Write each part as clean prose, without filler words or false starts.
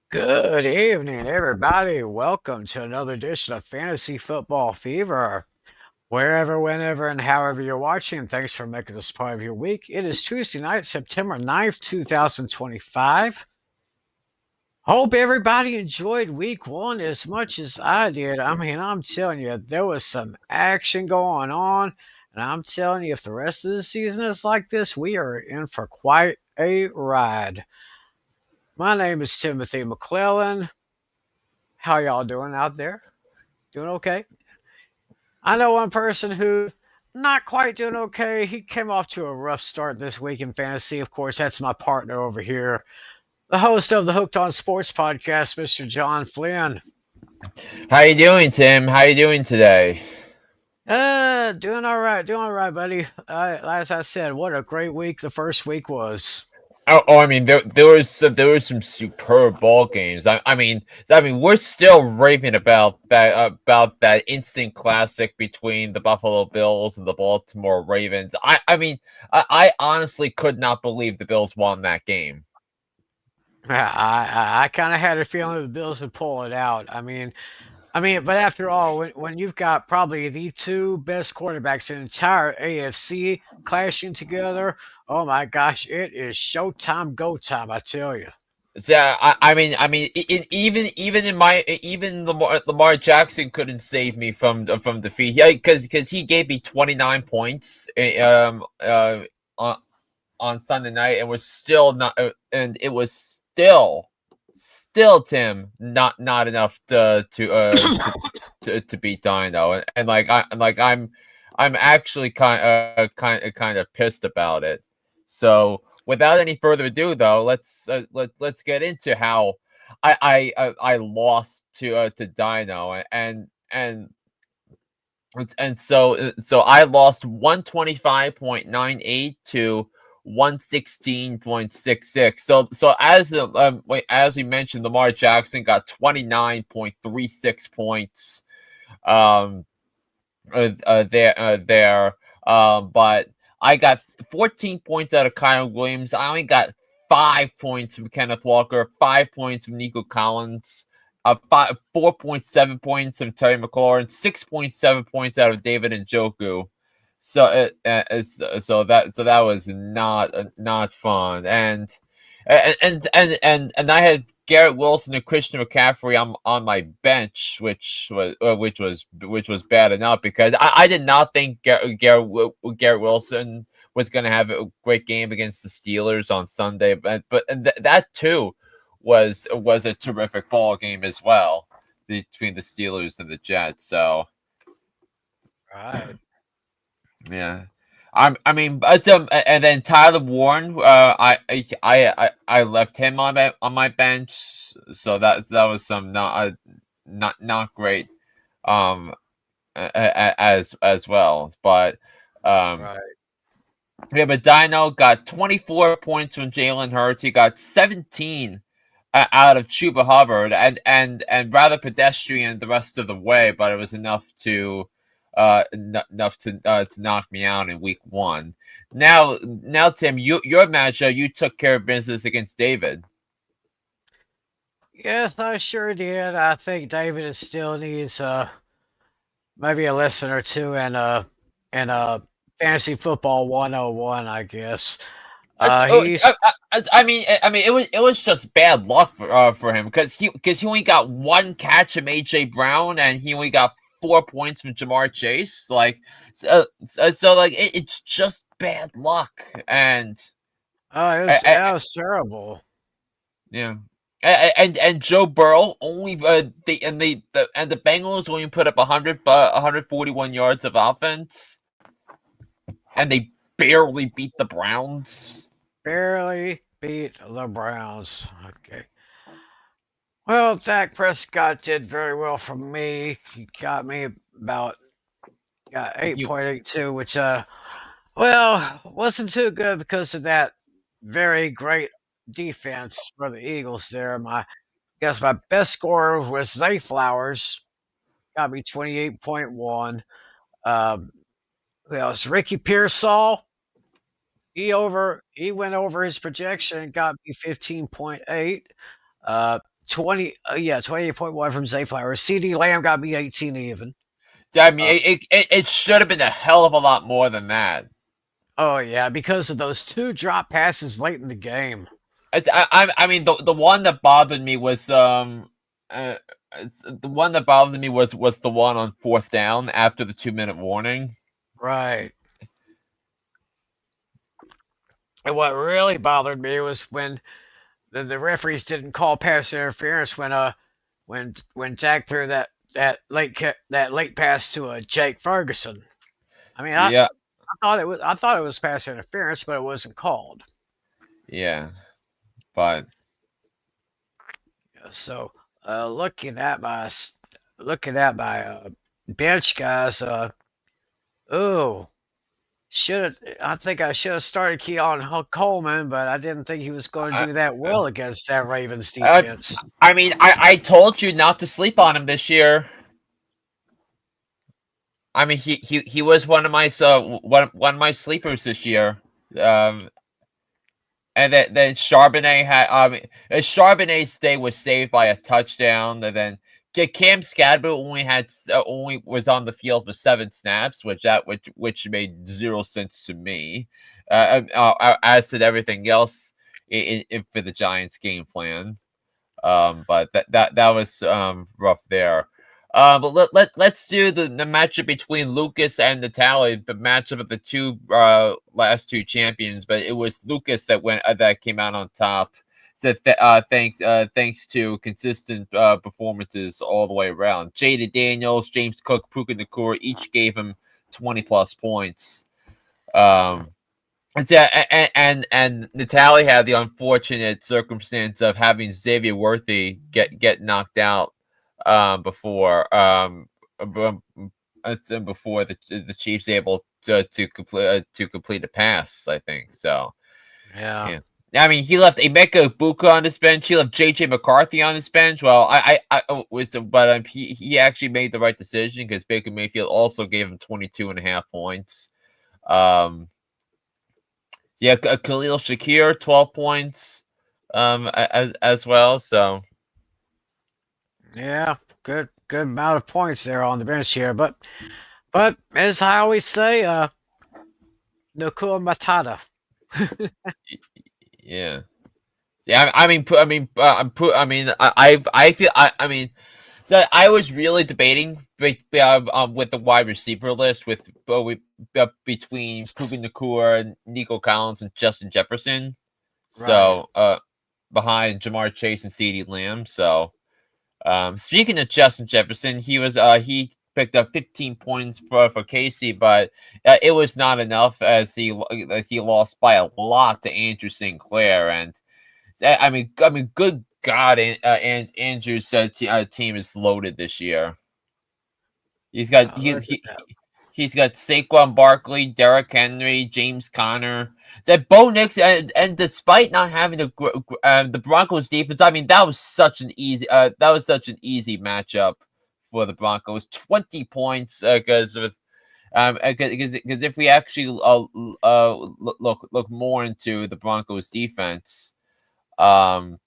Good evening, everybody. Welcome to another edition of Fantasy Football Fever. Wherever, whenever, and however you're watching, thanks for making this part of your week. It is Tuesday night, September 9th, 2025. Hope everybody enjoyed week one as much as I did. I mean, I'm telling you, there was some action going on. And I'm telling you, if the rest of the season is like this, we are in for quite a ride. My name is Timothy McClellan. How y'all doing out there? Doing okay? I know one person who not quite doing okay. He came off to a rough start this week in fantasy. Of course, that's my partner over here, the host of the Hooked on Sports podcast, Mr. John Flynn. How you doing, Tim? How you doing today? Doing all right, buddy. As I said, what a great week the first week was. I mean, there was some superb ball games. I mean, we're still raving about that instant classic between the Buffalo Bills and the Baltimore Ravens. I honestly could not believe the Bills won that game. I kind of had a feeling the Bills would pull it out. But after all, when you've got probably the two best quarterbacks in the entire AFC clashing together, oh my gosh, it is showtime, go time, I tell you. So even Lamar Jackson couldn't save me from defeat. Yeah, because he gave me 29 points on Sunday night, and was still not, and it was still Tim not enough to beat Dino, and I'm actually kind of pissed about it. So without any further ado, though, let's get into how I lost to Dino, and so I lost 125.98 to 116.66. As we mentioned, Lamar Jackson got 29.36 points um there. But I got 14 points out of Kyle Williams. I only got 5 points from Kenneth Walker, 5 points from Nico Collins, 4.7 points from Terry McLaurin, 6.7 points out of David Njoku. So that was not fun, and I had Garrett Wilson and Christian McCaffrey on my bench, which was bad enough, because I did not think Garrett Wilson was going to have a great game against the Steelers on Sunday, but that too was a terrific ball game as well, between the Steelers and the Jets. So Right. yeah. And then Tyler Warren, I left him on my bench, so that was some not great, um, as well. But um, Right. yeah, but Dino got 24 points from Jalen Hurts. He got 17 out of Chuba Hubbard, and rather pedestrian the rest of the way, but it was enough to knock me out in week one. Now, Tim, your matchup, you took care of business against David. Yes, I sure did. I think David still needs maybe a lesson or two in fantasy football 101, I guess. It's, oh, He's it was just bad luck for him, because he only got one catch from AJ Brown, and he only got 4 points from Jamar Chase. It's just bad luck, and that was terrible. yeah. And Joe Burrow only the Bengals only put up 141 yards of offense, and they barely beat the Browns. Barely beat the Browns. Okay. Well, Dak Prescott did very well for me. He got me about got You 8.82, which well, wasn't too good because of that very great defense for the Eagles there. My best scorer was Zay Flowers, got me 28.1. Um, who else? Ricky Pearsall. He went over his projection and got me 15.8. 28.1 from Zay Flowers. CD Lamb got me 18 even. I mean, Uh, it should have been a hell of a lot more than that. oh yeah, because of those two drop passes late in the game. I mean, the one that bothered me was the one that bothered me was the one on fourth down after the 2 minute warning. Right. And what really bothered me was when the referees didn't call pass interference when Jack threw that late pass to Jake Ferguson. I mean, So, yeah, I thought it was pass interference, but it wasn't called. yeah, but So looking at my bench guys, oh should I think I should have started Keon Coleman, but I didn't think he was going to I, do that well against that Ravens uh, defense. I mean, I told you not to sleep on him this year. I mean, he was one of my one of my sleepers this year. Um, and then Charbonnet had Charbonnet's day was saved by a touchdown, and then Cam Scadbo only was on the field for 7 snaps, which made zero sense to me. As did everything else for the Giants' game plan. But that was rough there. But let's do the matchup between Lucas and Natalie, the matchup of the last two champions. But it was Lucas that came out on top. So thanks to consistent performances all the way around. Jada Daniels, James Cook, Puka Nakua each gave him 20+ points. Yeah, and Natalie had the unfortunate circumstance of having Xavier Worthy get knocked out before before the Chiefs able to complete a pass. I think so. Yeah. Yeah. I mean, he left Emeka Ibuka on his bench. He left JJ McCarthy on his bench. Well, he actually made the right decision because Baker Mayfield also gave him 22.5 points. Yeah, Khalil Shakir, 12 points, as well. So Yeah, good amount of points there on the bench here, but as I always say, Nakua Matata. yeah, yeah. I feel. I mean, so I was really debating with the wide receiver list between Puka Nakua, Nico Collins, and Justin Jefferson. Right. So behind Jamar Chase and CeeDee Lamb. So speaking of Justin Jefferson, he picked up 15 points for Casey, but it was not enough as he lost by a lot to Andrew Sinclair. And I mean, good God, and Andrew's team is loaded this year. He's got Look at that. he's got Saquon Barkley, Derrick Henry, James Conner. That Bo Nix, and despite not having the Broncos defense, I mean that was such an easy matchup for the Broncos. 20 points because of because if we actually look more into the Broncos defense, um,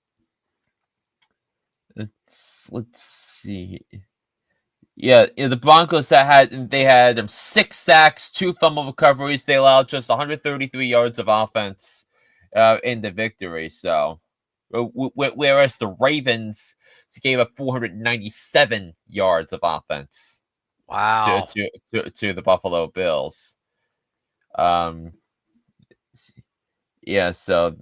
let's see. Yeah, the Broncos had 6 sacks, 2 fumble recoveries. They allowed just 133 yards of offense in the victory. So, whereas the Ravens gave up 497 yards of offense to Wow. to, to the Buffalo Bills. Um, yeah. So,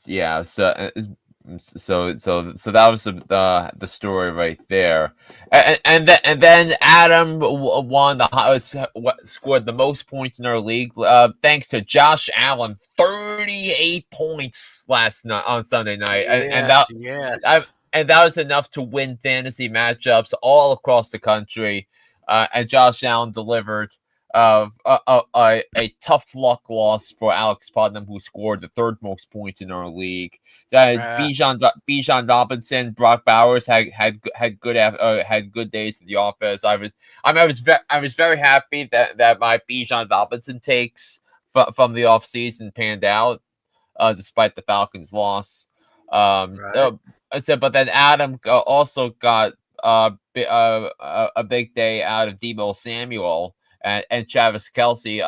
yeah. So that was the story right there, and then Adam won scored the most points in our league, thanks to Josh Allen, 38 points last night on Sunday night, Yes, yes. and that was enough to win fantasy matchups all across the country, and Josh Allen delivered of a tough luck loss for Alex Putnam, who scored the third most points in our league. Uh, Bijan Robinson, Brock Bowers had good days in the office. I was very happy that my Bijan Robinson takes from the offseason panned out. despite the Falcons' loss. Right. I said, but then Adam also got a big day out of Debo Samuel, and Travis Kelsey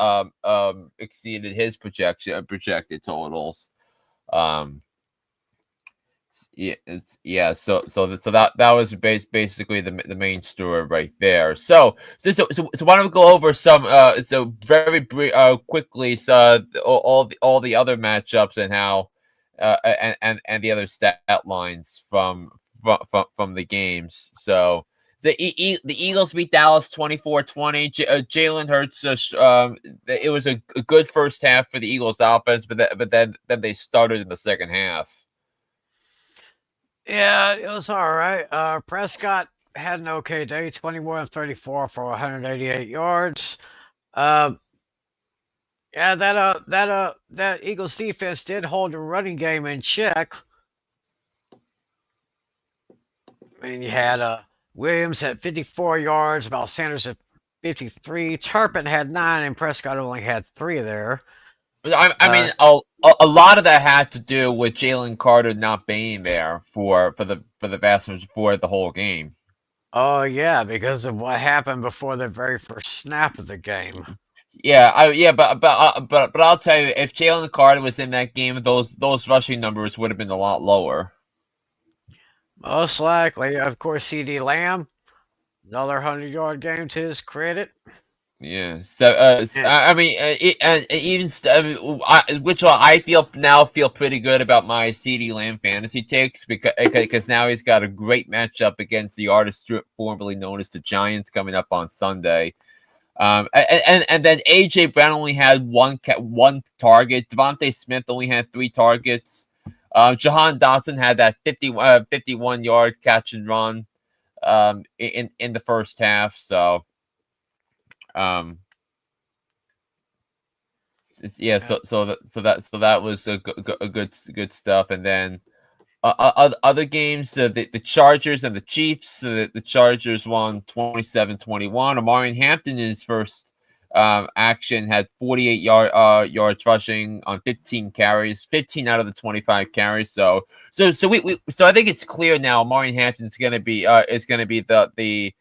exceeded his projected totals. Um, yeah, that was basically the main story right there. So why don't we go over some quickly all the other matchups and how and the other stat lines from the games. So the Eagles beat Dallas 24-20. Jalen Hurts it was a good first half for the Eagles offense, but then they started in the second half. Yeah, it was all right. Prescott had an okay day, 21 of 34 for 188 yards. Uh, yeah, that Eagles defense did hold the running game in check. I mean, you had Williams at 54 yards, Miles Sanders at 53. Turpin had 9, and Prescott only had 3 there. I Uh, mean, a lot of that had to do with Jalen Carter not being there for the vast for the whole game. oh yeah, because of what happened before the very first snap of the game. But I'll tell you, if Jalen Carter was in that game, those rushing numbers would have been a lot lower. Most likely, of course, CD Lamb, another 100-yard game to his credit. Yeah. So, And, I mean, which I feel pretty good about my CD Lamb fantasy takes because now he's got a great matchup against the artist formerly known as the Giants coming up on Sunday. And then AJ Brown only had one target. Devontae Smith only had 3 targets. Jahan Dotson had that 51-yard catch and run in the first half. So um yeah, uh, that was a good stuff. And then other games, the Chargers and the Chiefs. The Chargers won 27-21. Amari Hampton in his first action had 48 yards rushing on 15 carries, 15 out of the 25 carries. So I think it's clear now. Amari Hampton is gonna be the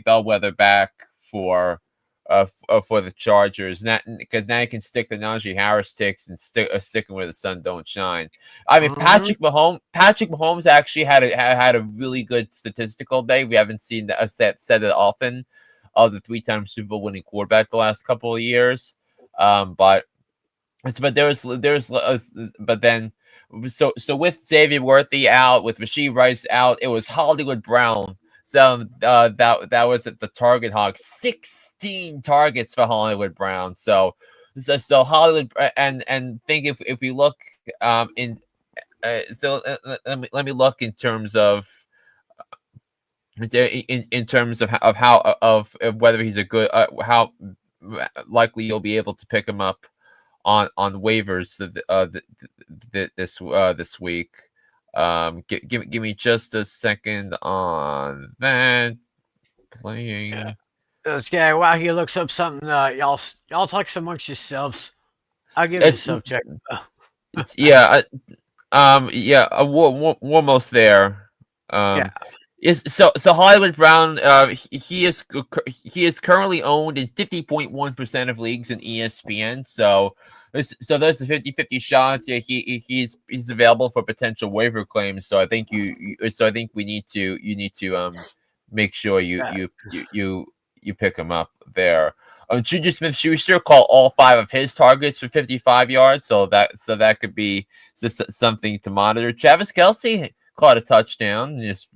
bellwether back for the Chargers. Because now you can stick the Najee Harris ticks and sticking where the sun don't shine. I mean, mhm. Patrick Mahomes actually had a really good statistical day. We haven't seen that said it often. Of the 3-time Super Bowl winning quarterback the last couple of years, but but then so with Xavier Worthy out, with Rasheed Rice out, it was Hollywood Brown. So that was at the target hog. 16 targets for Hollywood Brown. So Hollywood and think if we look in let me look in terms of in terms of of whether he's a good how likely you'll be able to pick him up on waivers this week. Give me just a second on that. Yeah. Playing. This guy, while he looks up something, y'all talk amongst yourselves. I'll give you the It's subject. it's yeah. Yeah, we're almost there. Yeah. Is so Hollywood Brown. He is currently owned in 50.1% of leagues in ESPN. So there's a 50-50 shot. Yeah, he's available for potential waiver claims. So I think so I think you need to make sure Yeah. you pick him up there. Juju Smith-Schuster caught all 5 of his targets for 55 yards. So that could be just something to monitor. Travis Kelsey caught a touchdown just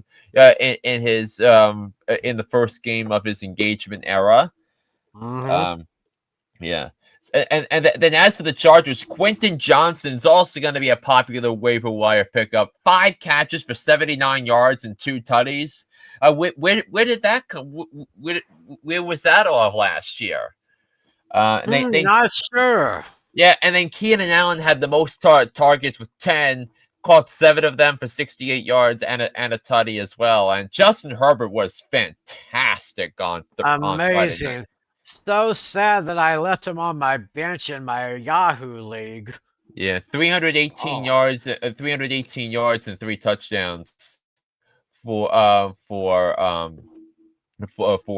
in his in the first game of his engagement era. Hmm. Um, yeah. Then as for the Chargers, Quentin Johnson's also going to be a popular waiver wire pickup. 5 catches for 79 yards and 2 tutties. Where did that come? Where was that all last year? And they Not sure. Yeah, and then Keenan Allen had the most targets with 10, caught 7 of them for 68 yards and a tutty as well. And Justin Herbert was fantastic on Friday night. Amazing. So sad that I left him on my bench in my Yahoo league. Yeah, 318 Oh, yards, 318 yards and 3 touchdowns for for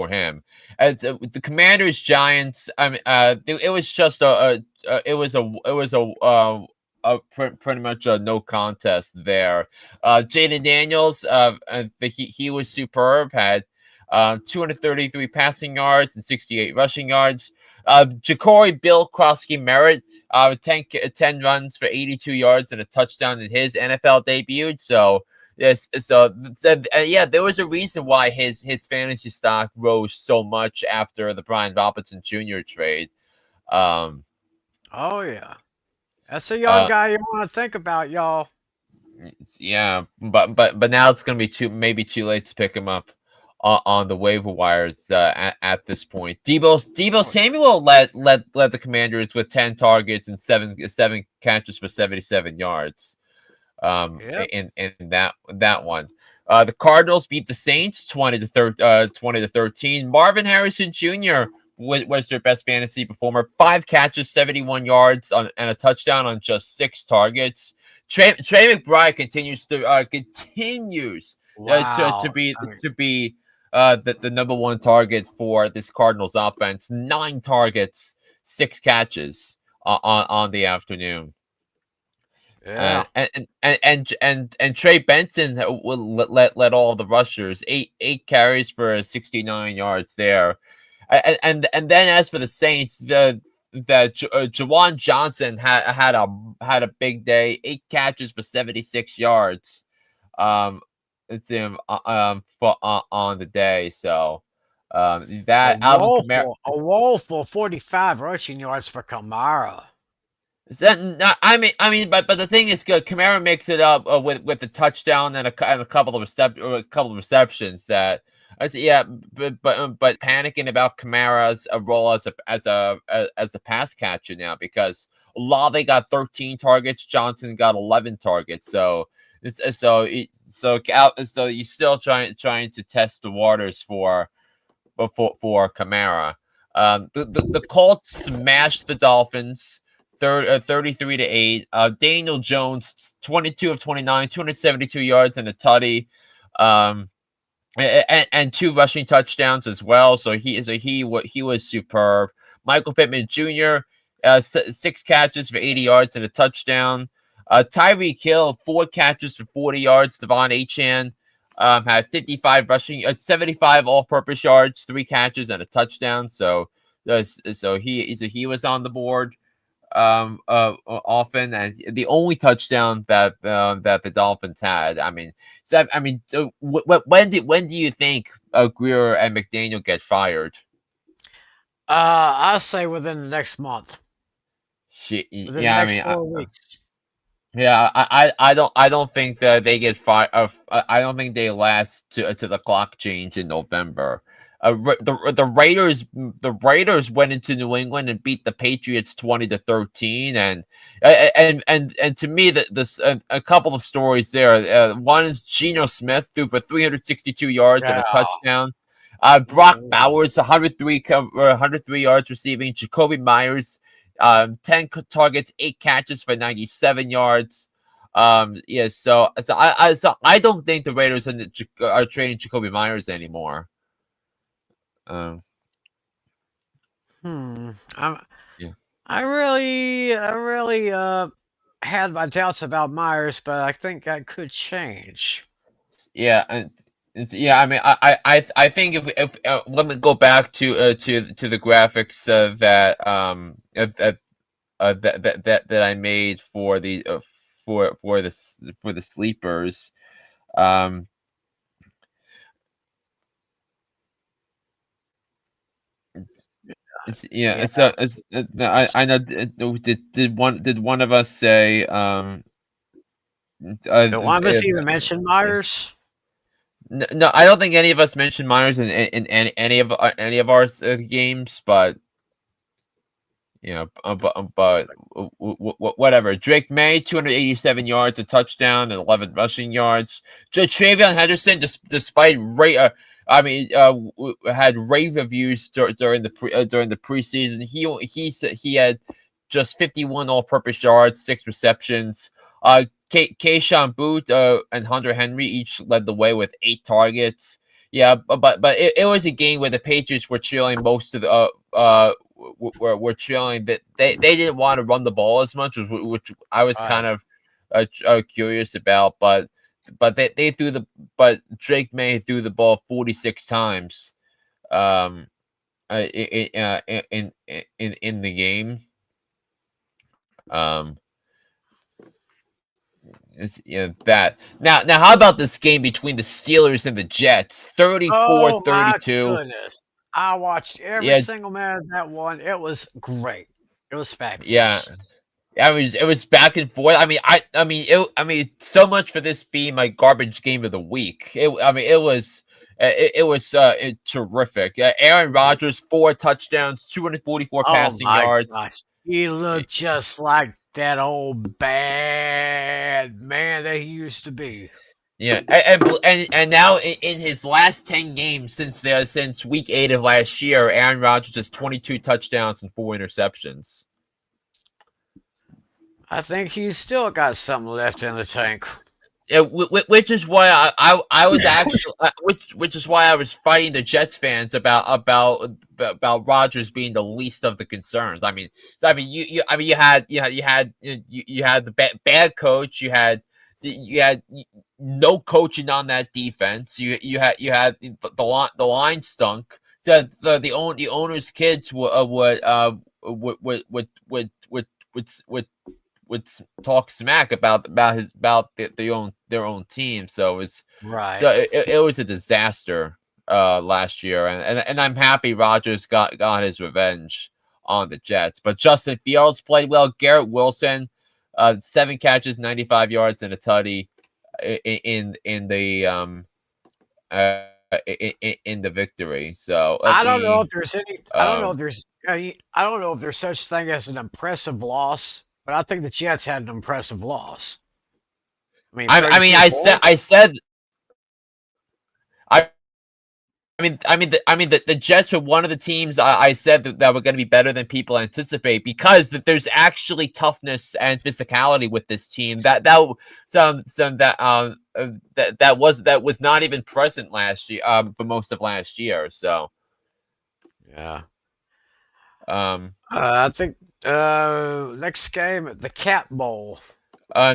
him. And the Commanders Giants. I mean, it was just pretty much a no contest there. Jaden Daniels, he was superb. Had 233 passing yards and 68 rushing yards. Ja'Cory Bill Krosky Merritt, 10 runs for 82 yards and a touchdown in his NFL debut. So yes, yeah, there was a reason why his fantasy stock rose so much after the Brian Robinson Jr. trade. Um, oh yeah. That's a young uh, guy you want to think about, y'all. yeah, but now it's gonna be maybe too late to pick him up on the waiver wires at this point. Debo Oh, Samuel led the Commanders with 10 targets and seven catches for 77 yards. yep. In that one. The Cardinals beat the Saints 20 to 13. Marvin Harrison Jr. Was their best fantasy performer. 5 catches, 71 yards and a touchdown on just 6 targets. Trey McBride continues Wow. I mean, to be the number one target for this Cardinals offense. 9 targets, 6 catches on the afternoon. yeah. And Trey Benson will let all the rushers eight carries for 69 yards there, and then as for the Saints, Jawan Johnson had a big day, 8 catches for 76 yards, it's him for on the day. So that Alvin Kamara. A woeful 45 rushing yards for Kamara. Is that not, but the thing is, Kamara makes it up with a touchdown and a couple of receptions. That I say, yeah, but panicking about Kamara's role as a pass catcher now, because Olave got 13 targets, Johnson got 11 targets. So so you're still trying to test the waters for Kamara. The Colts smashed the Dolphins 33 to 8. Daniel Jones, 22 of 29, 272 yards and a tutty. And 2 rushing touchdowns as well. So he was superb. Michael Pittman Jr., 6 catches for 80 yards and a touchdown. Tyreek Hill, 4 catches for 40 yards. Devon Achane had 55 rushing, 75 all-purpose yards, 3 catches and a touchdown. So he was on the board often, and the only touchdown that the Dolphins had. I mean, when do you think Greer and McDaniel get fired? I'll say within the next month, within the Yeah, I next mean, 4 weeks. yeah, I don't think that they get fired. I don't think they last to the clock change in November. The Raiders went into New England and beat the Patriots 20 to 13, and to me a couple of stories there. One is Geno Smith threw for 362 yards and Yeah. a touchdown. Brock Ooh. Bowers 103 yards receiving. Jacoby Myers 10 targets, 8 catches for 97 yards. Yeah, so I don't think the Raiders are trading Jacoby Myers anymore. Um, Hmm. I'm, yeah, I really had my doubts about Myers, but I think that could change. yeah, and yeah. I mean, I think if let me go back to the graphics that I made for the for the sleepers. Um, Yeah. yeah, so I know. Did one of us say Did one of us even uh, mention Myers? no, I don't think any of us mentioned Myers in any of our games, but whatever. Drake May, 287 yards, a touchdown, and 11 rushing yards. Travion Henderson, despite had rave reviews during the preseason. He said he had just 51 all-purpose yards, 6 receptions. Keyshawn Booth and Hunter Henry each led the way with 8 targets. Yeah, but it was a game where the Patriots were trailing most of the were trailing that they didn't want to run the ball as much, which I was kind Right. of curious about, but they threw but Drake May threw the ball 46 times um in the game. um it's, that now how about this game between the Steelers and the Jets? 34 Oh thirty my two. goodness. I watched every Yeah, single minute of that one. It was great. It was yeah. fabulous. I mean, it was back and forth. I mean, so much for this being my garbage game of the week. It was terrific. Aaron Rodgers, 4 touchdowns, 244 Oh passing my yards. gosh. He looked just like that old bad man that he used to be. Yeah, and now in his last 10 games since week 8 of last year, Aaron Rodgers has 22 touchdowns and 4 interceptions. I think he's still got something left in the tank. Yeah, which is why I was actually which is why I was fighting the Jets fans about Rodgers being the least of the concerns. You had the bad coach. You had no coaching on that defense. You had the line stunk. The owner's kids would talk smack about their own team. Right. It was a disaster last year, and I'm happy Rodgers got his revenge on the Jets. But Justin Fields played well. Garrett Wilson, 7 catches, 95 yards, and a tutty in the in the victory. So let I don't know me if there's any. I don't know if um there's. I don't know if there's such thing as an impressive loss, but I think the Jets had an impressive loss. I mean, I mean 32 points. I said I the Jets were one of the teams I said that were going to be better than people anticipate because that there's actually toughness and physicality with this team that was not even present last year for most of last year. So Yeah. um I think next game, the Cat Bowl. uh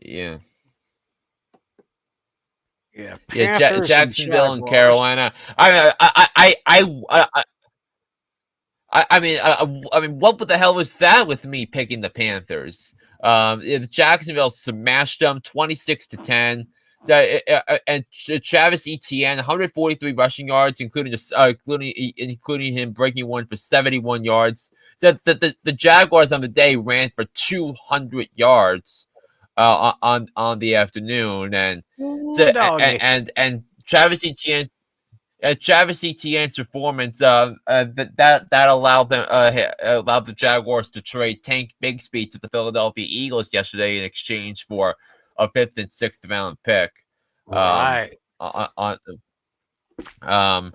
Yeah, yeah, Panthers and Jacksonville and Jaguars. Carolina. I mean, what the hell was that with me picking the Panthers? The Jacksonville smashed them 26-10. And Travis Etienne, 143 rushing yards, including him breaking one for 71 yards. So the Jaguars on the day ran for 200 yards on the afternoon, Ooh, doggy. and Travis Etienne's performance that allowed the Jaguars to trade Tank Bigsby to the Philadelphia Eagles yesterday in exchange for a 5th and 6th round pick. Right. On um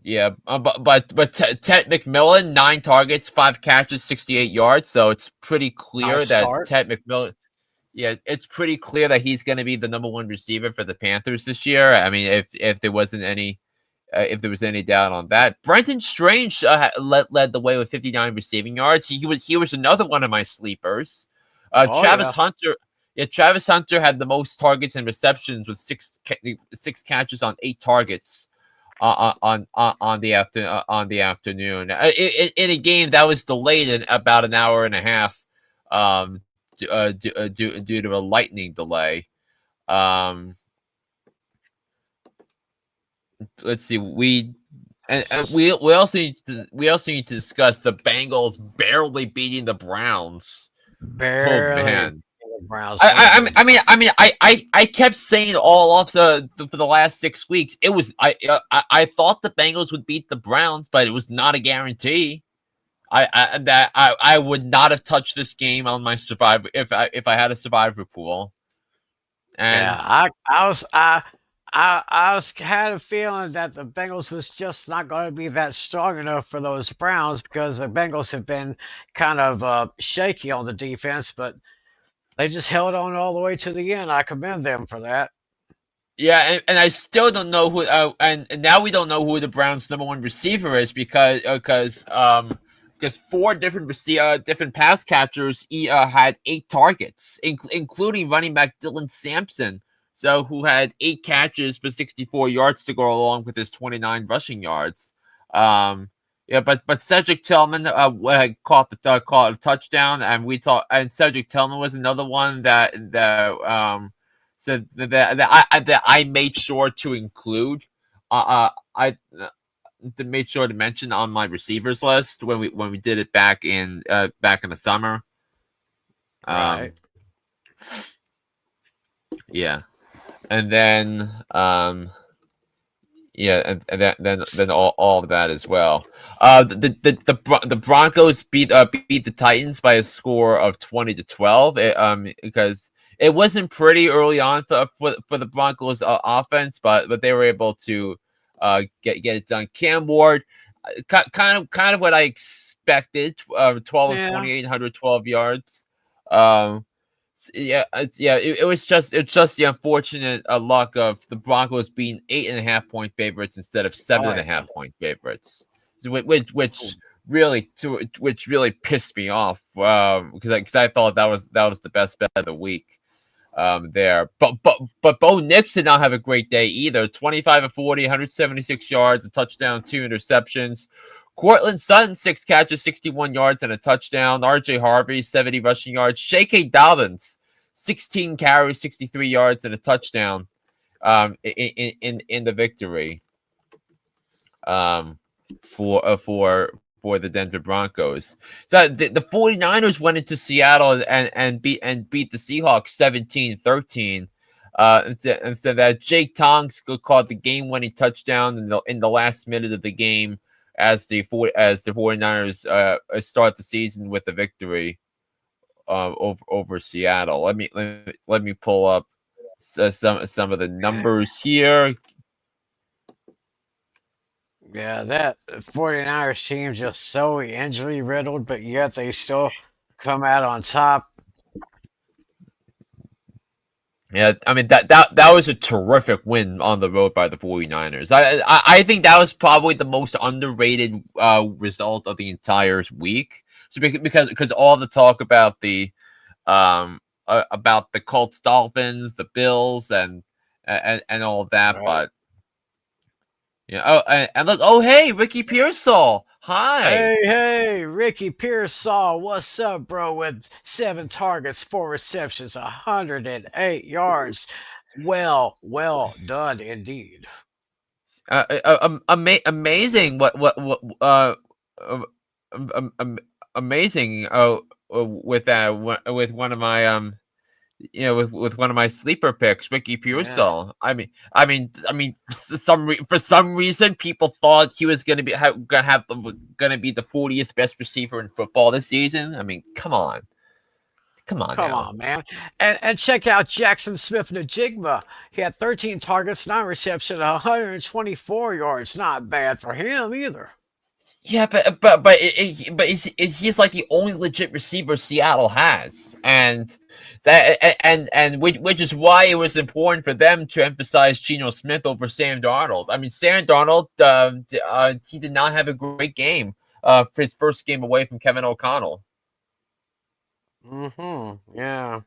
yeah, but Ted McMillan, 9 targets, 5 catches, 68 yards. So it's pretty clear Nice that start. Ted McMillan. Yeah, it's pretty clear that he's going to be the number 1 receiver for the Panthers this year. I mean, if there wasn't any, if there was any doubt on that, Brenton Strange led the way with 59 receiving yards. He was another one of my sleepers. Oh yeah. Travis Hunter had the most targets and receptions with 6 catches on 8 targets on the afternoon in a game that was delayed in about an hour and a half. Due to a lightning delay. Um, let's see. We also need to discuss the Bengals barely beating the Browns. Oh Barely. man. The Browns winning. I kept saying all off for the last 6 weeks. It was I thought the Bengals would beat the Browns, but it was not a guarantee. I would not have touched this game on my survivor if I had a survivor pool. Yeah, And I was had a feeling that the Bengals was just not going to be that strong enough for those Browns because the Bengals have been kind of shaky on the defense, but they just held on all the way to the end. I commend them for that. Yeah, and I still don't know who. And now we don't know who the Browns' number one receiver is because four different pass catchers had 8 targets, including running back Dylan Sampson, so who had 8 catches for 64 yards to go along with his 29 rushing yards. Yeah, but Cedric Tillman caught a touchdown, and Cedric Tillman was another one that I made sure to include. I made sure to mention on my receivers list when we did it back in the summer. Right. Yeah, and then yeah, and then all of that as well. The Broncos beat the Titans by a score of 20-12. Because it wasn't pretty early on for the Broncos offense, but they were able to get it done. Cam Ward, kind of what I expected. 12 of Yeah. 28, 112 yards. Um, it was just the unfortunate luck of the Broncos being 8.5 point favorites instead of seven Oh, and a yeah. half point favorites, which really pissed me off because I thought that was the best bet of the week there. But Bo Nix did not have a great day either. 25 of 40, 176 yards, a touchdown, 2 interceptions. Cortland Sutton, 6 catches, 61 yards, and a touchdown. RJ Harvey, 70 rushing yards. J.K. Dobbins, 16 carries, 63 yards, and a touchdown in the victory for the Denver Broncos. So the 49ers went into Seattle and beat the Seahawks 17-13. And so that Jake Tonks caught the game-winning touchdown in the last minute of the game as the 49ers start the season with a victory over Seattle. Let me pull up some of the numbers here. Yeah, that 49ers team just so injury riddled, but yet they still come out on top. Yeah, I mean that was a terrific win on the road by the 49ers. I think that was probably the most underrated result of the entire week. So because all the talk about the Colts, Dolphins, the Bills, and all of that, Right. but yeah. Oh, and look, oh hey, Ricky Pearsall, hi. Hey, Ricky Pearsall, what's up, bro? With 7 targets, 4 receptions, 108 yards. Well done indeed. Amazing. Um, Amazing. With one of my with one of my sleeper picks, Ricky Yeah. Pearsall. For some reason, people thought he was gonna be the 40th best receiver in football this season. I mean, come on Come now. on, man. And check out Jackson Smith Najigba. He had 13 targets, 9 receptions, 124 yards. Not bad for him either. Yeah, he's like the only legit receiver Seattle has, and which is why it was important for them to emphasize Geno Smith over Sam Darnold. I mean, Sam Darnold, he did not have a great game for his first game away from Kevin O'Connell. Yeah.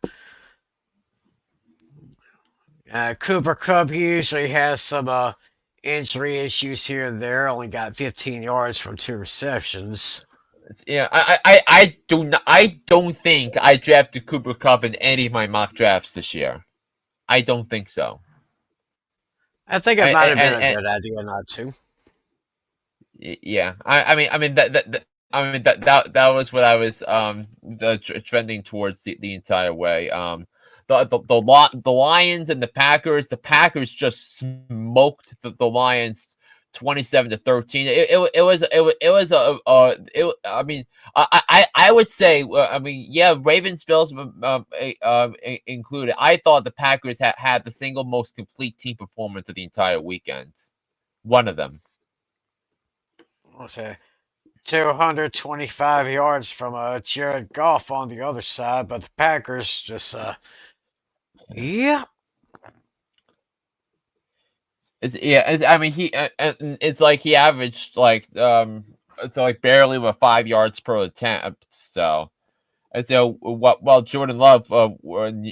Cooper Cup usually has some injury issues here and there. Only got 15 yards from 2 receptions. Yeah, I don't think I drafted Cooper Cup in any of my mock drafts this year. I don't think so. I think it I might have been and, a and good idea not to. Yeah, I mean that was what I was trending towards the entire way. The Lions and the Packers. The Packers just smoked the Lions 27-13. I mean, I would say, I mean, yeah, Ravens Bills included. I thought the Packers had the single most complete team performance of the entire weekend. One of them. What's that? 225 yards from Jared Goff on the other side, but the Packers just, yeah. I mean, it's like he averaged like it's like barely with 5 yards per attempt. So, and so while Jordan Love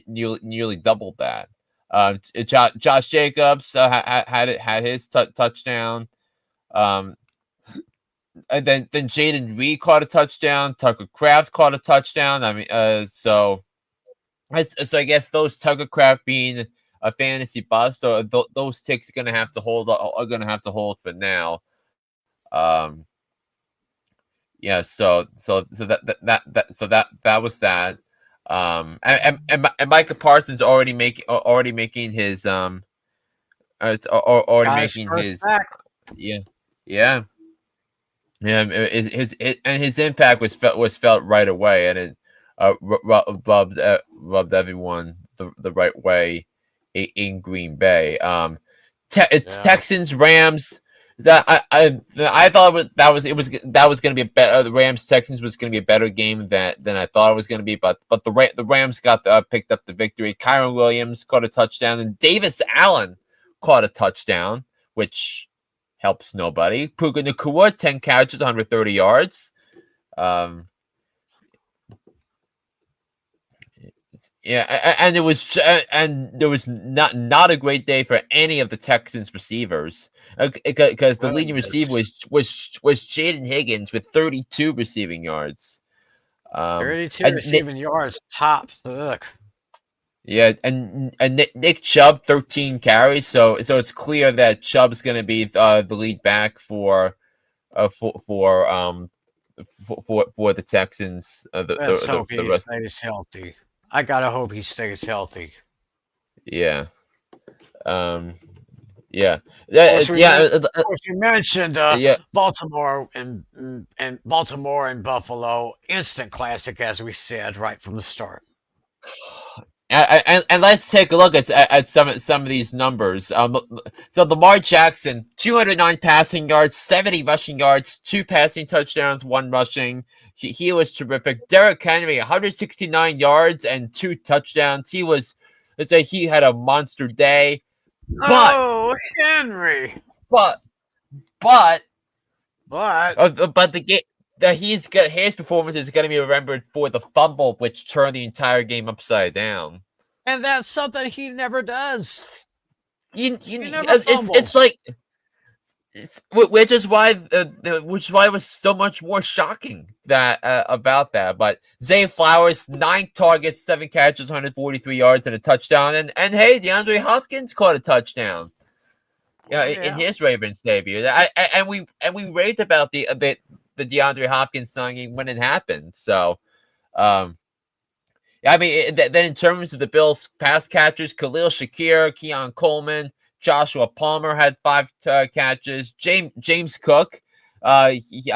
nearly doubled that. Josh Jacobs had his touchdown. Um, and then Jaden Reed caught a touchdown. Tucker Kraft caught a touchdown. I mean, so I guess those Tucker Kraft being a fantasy bust, or those ticks are gonna have to hold. Are gonna have to hold for now. Um, yeah. That was that. And Micah Parsons already making his it's already Got his making first his sack. yeah yeah. Yeah, and his impact was felt right away, and it rubbed everyone the right way in Green Bay. It's Yeah. Texans Rams. That I thought that was going to be a better. The Rams Texans was going to be a better game than I thought it was going to be, but the Rams got picked up the victory. Kyron Williams caught a touchdown, and Davis Allen caught a touchdown, which helps nobody. Puka Nacua, 10 catches, 130 yards. Yeah, and it was and there was not a great day for any of the Texans receivers because the leading receiver Goodness. was Jaden Higgins with 32 receiving yards. 32 And receiving yards tops. Look. yeah, and Nick Chubb 13 carries, so it's clear that Chubb's going to be the lead back for uh for for um for the Texans. Let's hope The he rest, stays healthy. I gotta hope he stays healthy. yeah, um, yeah, Of course, yeah, of course, you mentioned yeah. Baltimore and Baltimore and Buffalo. Instant classic, as we said right from the start. And let's take a look at some of these numbers. So Lamar Jackson, 209 passing yards, 70 rushing yards, 2 passing touchdowns, 1 rushing. He was terrific. Derrick Henry, 169 yards and 2 touchdowns. He had a monster day. But Oh, Henry! but but But but the game that his performance is going to be remembered for the fumble, which turned the entire game upside down. and that's something he never does. He Never it's fumbles. like which is why it was so much more shocking that about that. But Zay Flowers, 9 targets, 7 catches, 143 yards, and a touchdown. And hey, DeAndre Hopkins caught a touchdown. Oh, In yeah. his Ravens debut. And we raved about the DeAndre Hopkins signing when it happened. So, I mean, then in terms of the Bills' pass catchers, Khalil Shakir, Keon Coleman, Joshua Palmer had 5 catches. James Cook, he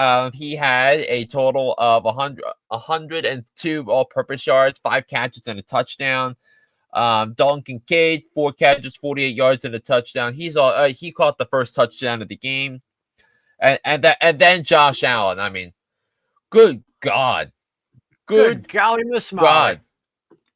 had a total of 102 all-purpose yards, 5 catches and a touchdown. Dalton Kincaid, 4 catches, 48 yards and a touchdown. He caught the first touchdown of the game, and then Josh Allen. I mean, good God, Good good golly, Miss Molly. God.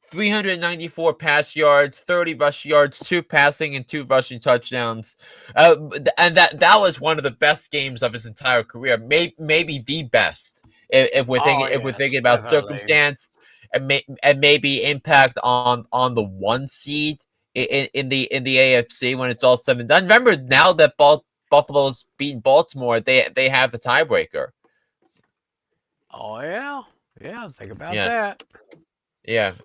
394 pass yards, 30 rush yards, 2 passing and 2 rushing touchdowns. And that was one of the best games of his entire career, maybe the best. Oh, If we're yes, thinking about definitely. circumstance and maybe impact on the 1 seed in the AFC when it's all said and done. Remember now that Buffalo's beaten Baltimore, they have the tiebreaker. Oh, yeah. Yeah, think about Yeah. that. Yeah,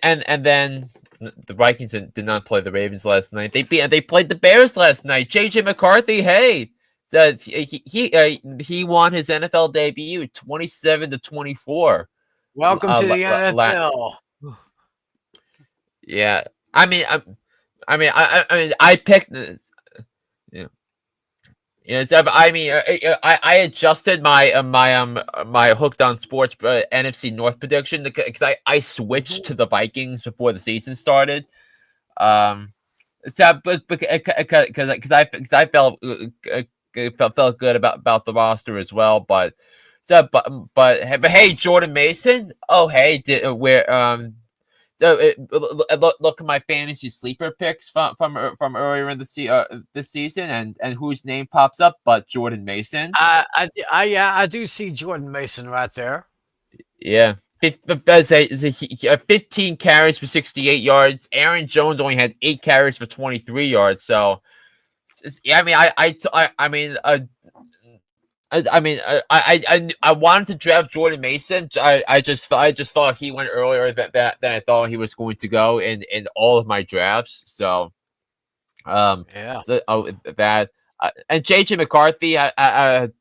and then the Vikings did not play the Ravens last night. They played the Bears last night. JJ McCarthy, hey, said he won his NFL debut 27-24. Welcome to the NFL. Yeah, I mean, I picked this. Yeah. Yes, I mean, I adjusted my hooked on sports NFC North prediction because I switched Mhm. to the Vikings before the season started. Um, so because I felt good about the roster as well, but hey, Jordan Mason. Oh hey, where so look at my fantasy sleeper picks from earlier in this season, and whose name pops up but Jordan Mason. Yeah, I do see Jordan Mason right there. Yeah. 15 carries for 68 yards. Aaron Jones only had 8 carries for 23 yards. So, yeah, I mean, I mean, I wanted to draft Jordan Mason. I just thought he went earlier than I thought he was going to go in all of my drafts. So Yeah. that and JJ McCarthy had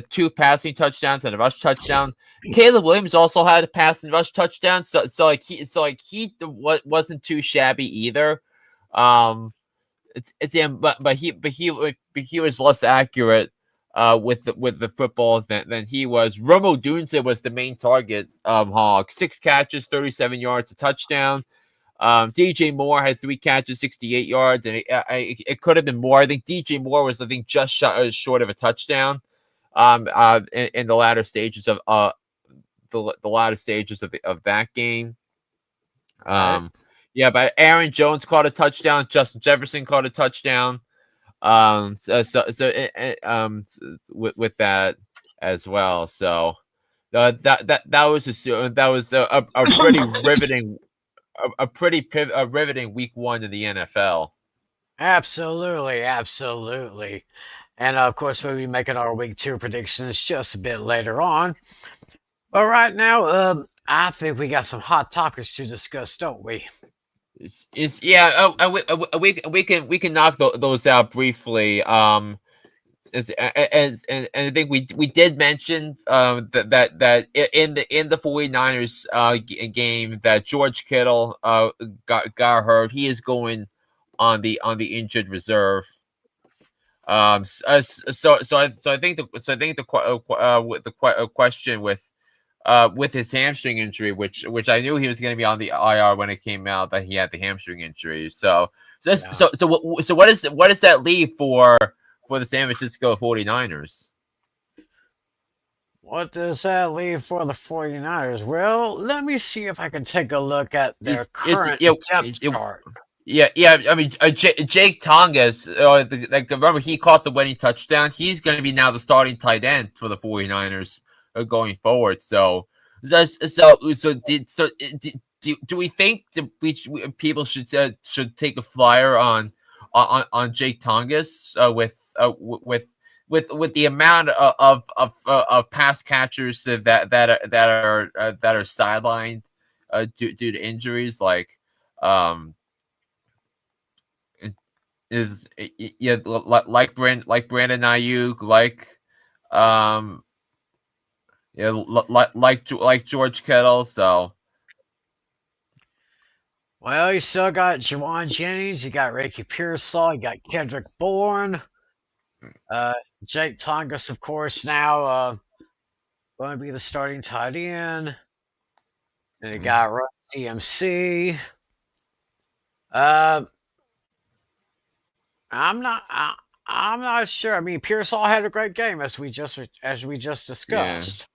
2 passing touchdowns and a rush touchdown. Caleb Williams also had a pass and rush touchdown. So wasn't too shabby either. Um, it's him, but he was less accurate with the football than he was. Romo Dunze was the main target. Hog 6 catches, 37 yards, a touchdown. DJ Moore had 3 catches, 68 yards, and it could have been more. I think DJ Moore was, I think, just short of a touchdown. In the latter stages of the latter stages of that game. Right. Um, yeah, but Aaron Jones caught a touchdown. Justin Jefferson caught a touchdown. With that as well. So that was that was a pretty riveting a riveting week 1 in the NFL. Absolutely, absolutely. And of course, we'll be making our week two predictions just a bit later on. But right now, I think we got some hot topics to discuss, don't we? Is yeah. We can knock those out briefly. And I think we did mention in the 49ers game that George Kittle got hurt. He is going on the injured reserve. So I think the question with his hamstring injury, which I knew he was going to be on the IR when it came out that he had the hamstring injury. Yeah. So what does that leave for the San Francisco 49ers? What does that leave for the 49ers? Well, let me see if I can take a look at their Is current depth chart. yeah. I mean, Jake Tongas, remember he caught the winning touchdown. He's going to be now the starting tight end for the 49ers going forward. Do we think people should take a flyer on Jake Tongas with the amount of pass catchers that are sidelined due to injuries um is yeah like Brandon Ayuk um yeah like George Kittle. So Well, you still got Jawan Jennings, you got Ricky Pearsall, you got Kendrick Bourne, uh, Jake Tongas, of course, now going to be the starting tight end. And you got Run CMC. Uh, I'm not. I'm not sure. I mean, Pearsall had a great game as we just yeah. discussed.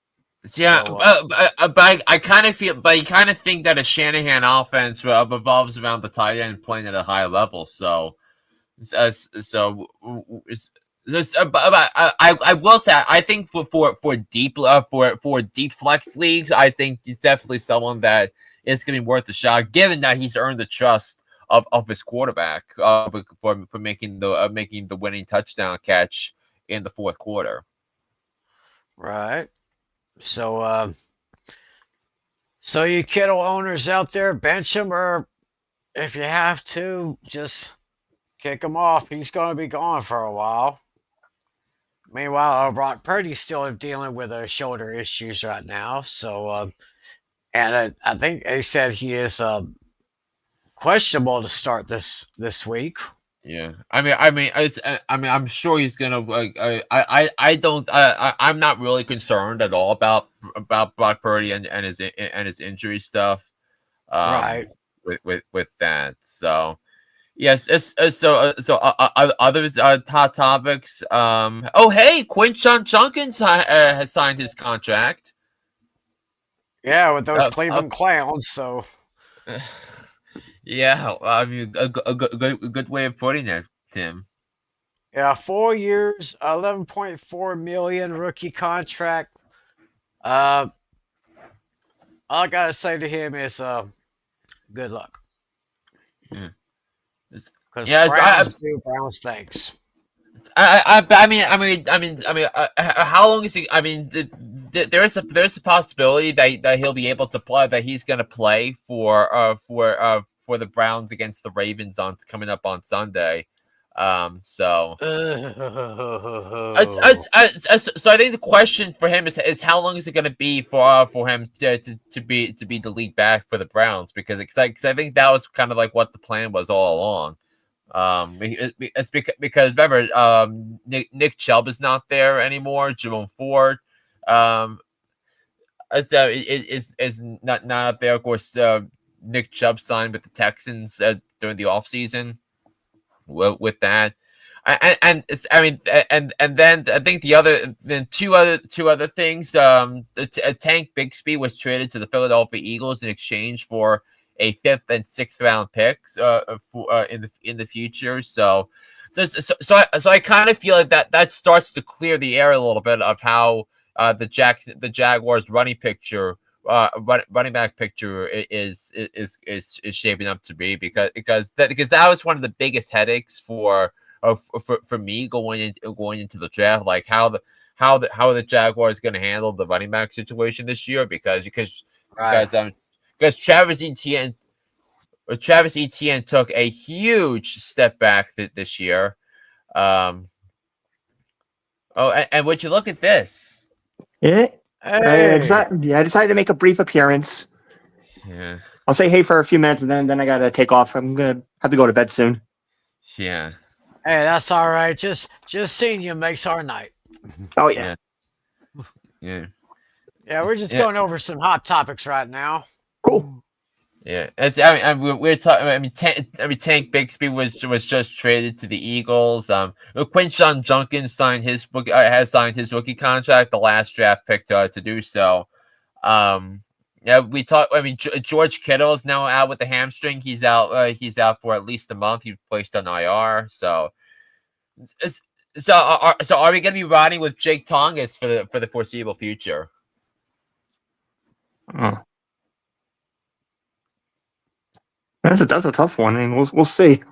Yeah, So but I kind of feel, but you kind of think that a Shanahan offense revolves around the tight end playing at a high level. So it's, but I will say I think for deep flex leagues, I think he's definitely someone that is going to be worth a shot, given that he's earned the trust of his quarterback for making the winning touchdown catch in the fourth quarter. right. So so you Kittle owners out there, bench him, or if you have to, just kick him off. He's going to be gone for a while. Meanwhile, Brock Purdy's still dealing with shoulder issues right now. So, and I think they said he is questionable to start this week. Yeah, I'm sure he's gonna. I'm not really concerned at all about Brock Purdy and his injury stuff. Right. With that. So yes, other top topics. Oh hey, Quinshon Junkins has signed his contract. Yeah, with those So Cleveland Clowns. So yeah, I mean a good way of putting it, Tim. yeah, 4 years, 11.4 million rookie contract. Uh, all I gotta say to him is good luck, Yeah. It's, because yeah, Browns do Browns things. how long is he? I mean, there's a possibility that he'll be able to play. That he's going to play for the Browns against the Ravens on coming up on Sunday. So so I think the question for him is how long is it going to be for him to be the lead back for the Browns because I think that was kind of like what the plan was all along. It's because remember, Nick Chubb is not there anymore. Jerome Ford, um, is not up there. Of course, Nick Chubb signed with the Texans during the offseason. With that, and it's I mean, and then I think two other things. Tank Bigsby was traded to the Philadelphia Eagles in exchange for a fifth and sixth round picks in the future. So I kind of feel like that starts to clear the air a little bit of how the Jaguars running back picture is shaping up to be because that was one of the biggest headaches for me going into the draft, like how the Jaguars going to handle the running back situation this year Right. because because Travis Etienne took a huge step back this year. Um, and would you look at this? Yeah. Hey. I decided to make a brief appearance. Yeah, I'll say hey for a few minutes, and then I gotta take off. I'm gonna have to go to bed soon. yeah, Hey, that's all right. Just seeing you makes our night. Oh yeah, yeah, yeah. Yeah, we're just Yeah, going over some hot topics right now. cool. yeah. We're talking. Tank Bigsby was just traded to the Eagles. Quinshon Junkins has signed his rookie contract, the last draft pick to do so. Yeah, we talked. I mean, George Kittle is now out with the hamstring. He's out. He's out for at least a month. He was placed on IR. It's- so are we going to be riding with Jake Tongas for the foreseeable future? Oh, that's a tough one, and we'll see.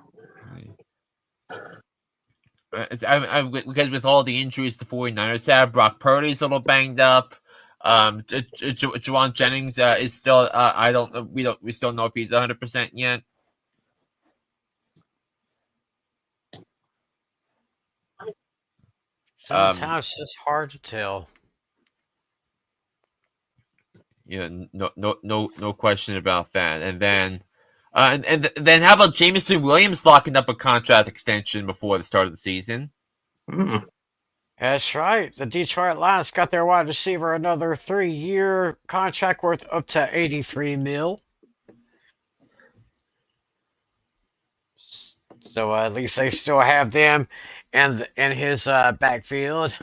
Because with all the injuries the 49ers have, Brock Purdy's a little banged up. Juwan Jennings is still. I don't know. We still know if he's 100% yet. Um, Sometimes it's just hard to tell. no question about that. And then, then how about Jameson Williams locking up a contract extension before the start of the season? Mm. That's right. The Detroit Lions got their wide receiver another 3 year contract worth up to 83 mil. So at least they still have them in his backfield.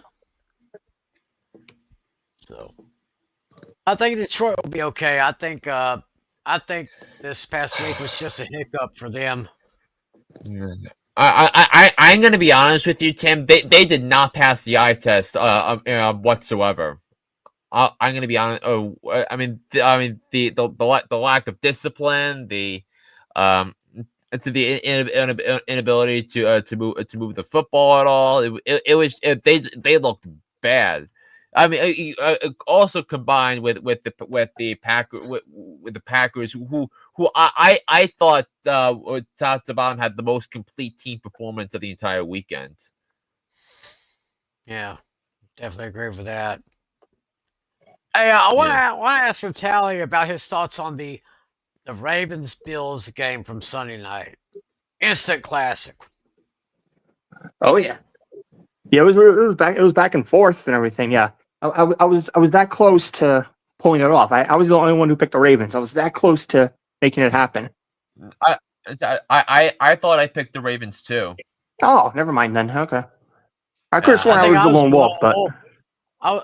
So I think Detroit will be okay. I think this past week was just a hiccup for them. Yeah. I'm gonna be honest with you, Tim. They did not pass the eye test whatsoever. I'm gonna be honest. Oh, the lack of discipline, the inability to move the football at all. They looked bad. I mean, also combined with the Packers, who I thought top to bottom had the most complete team performance of the entire weekend. Yeah, definitely agree with that. Hey, I Yeah. want to ask Tally about his thoughts on the Ravens Bills game from Sunday night. Instant classic. Oh yeah. Yeah, it was back and forth and everything. Yeah, I was that close to pulling it off. I was the only one who picked the Ravens. I was that close to making it happen. I I thought I picked the Ravens too. Oh, never mind then. Okay, I could have Yeah, sworn I I think was I the was lone the wolf, lone but wolf.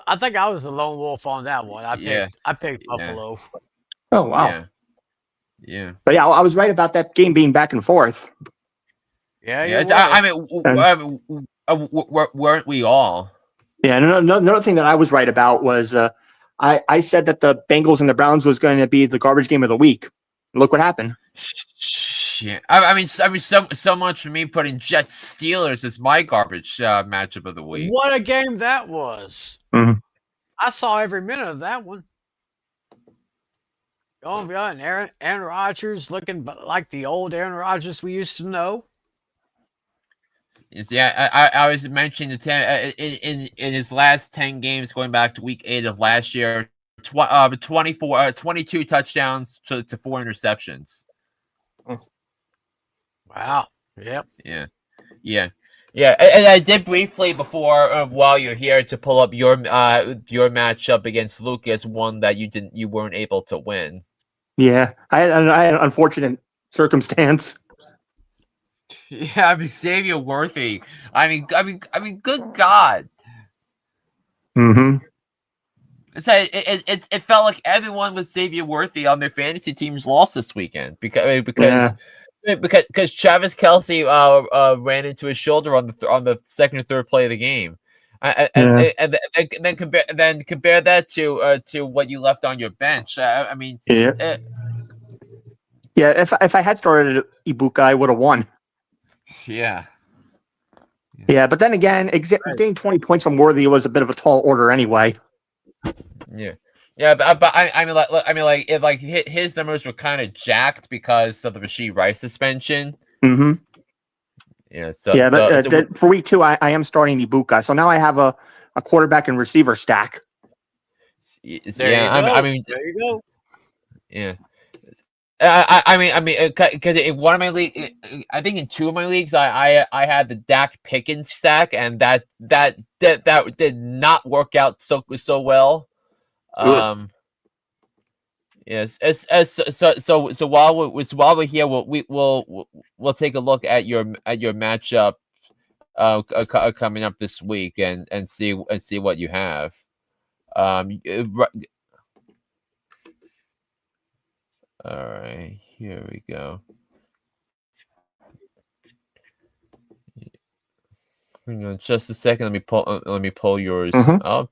I think I was the lone wolf on that one. yeah, I picked yeah, Buffalo. oh wow. yeah, yeah. But yeah, I was right about that game being back and forth. Yeah, Yeah, you were. And weren't we all? yeah, and another thing that I was right about was I said that the Bengals and the Browns was going to be the garbage game of the week. Look what happened. Yeah, I mean, so much for me putting Jets Steelers as my garbage matchup of the week. What a game that was! Mhm. I saw every minute of that one. Going beyond Aaron Rodgers looking like the old Aaron Rodgers we used to know. Yeah, I was mentioning the 10 in his last 10 games going back to week 8 of last year, 22 touchdowns to 4 interceptions. Wow. Yep. Yeah, yeah, yeah. And I did briefly before while you're here to pull up your matchup against Lucas, one that you weren't able to win. Yeah, I had an unfortunate circumstance. Yeah, I mean Xavier Worthy. I mean, good God. Mm-hmm. It felt like everyone with Xavier Worthy on their fantasy teams lost this weekend Yeah. because Travis Kelsey ran into his shoulder on the second or third play of the game, Yeah. and then compare that to what you left on your bench. I mean, Yeah. Yeah. If I had started Ibuka, I would have won. yeah. Yeah, but then again, getting 20 points from Worthy was a bit of a tall order anyway. Yeah, yeah, but I mean, like his numbers were kind of jacked because of the Rashid Rice suspension. Mm-hmm. Yeah, Yeah, but for week 2, I am starting Ibuka, so now I have a quarterback and receiver stack. There you go. I mean, there you go. yeah. Because in one of my league, I think in 2 of my leagues, I had the Dak Pickens stack, and that did not work out so well. Yes. So while we're here, we'll take a look at your matchup coming up this week and see what you have. All right, here we go. Hang on just a second. Let me pull yours up.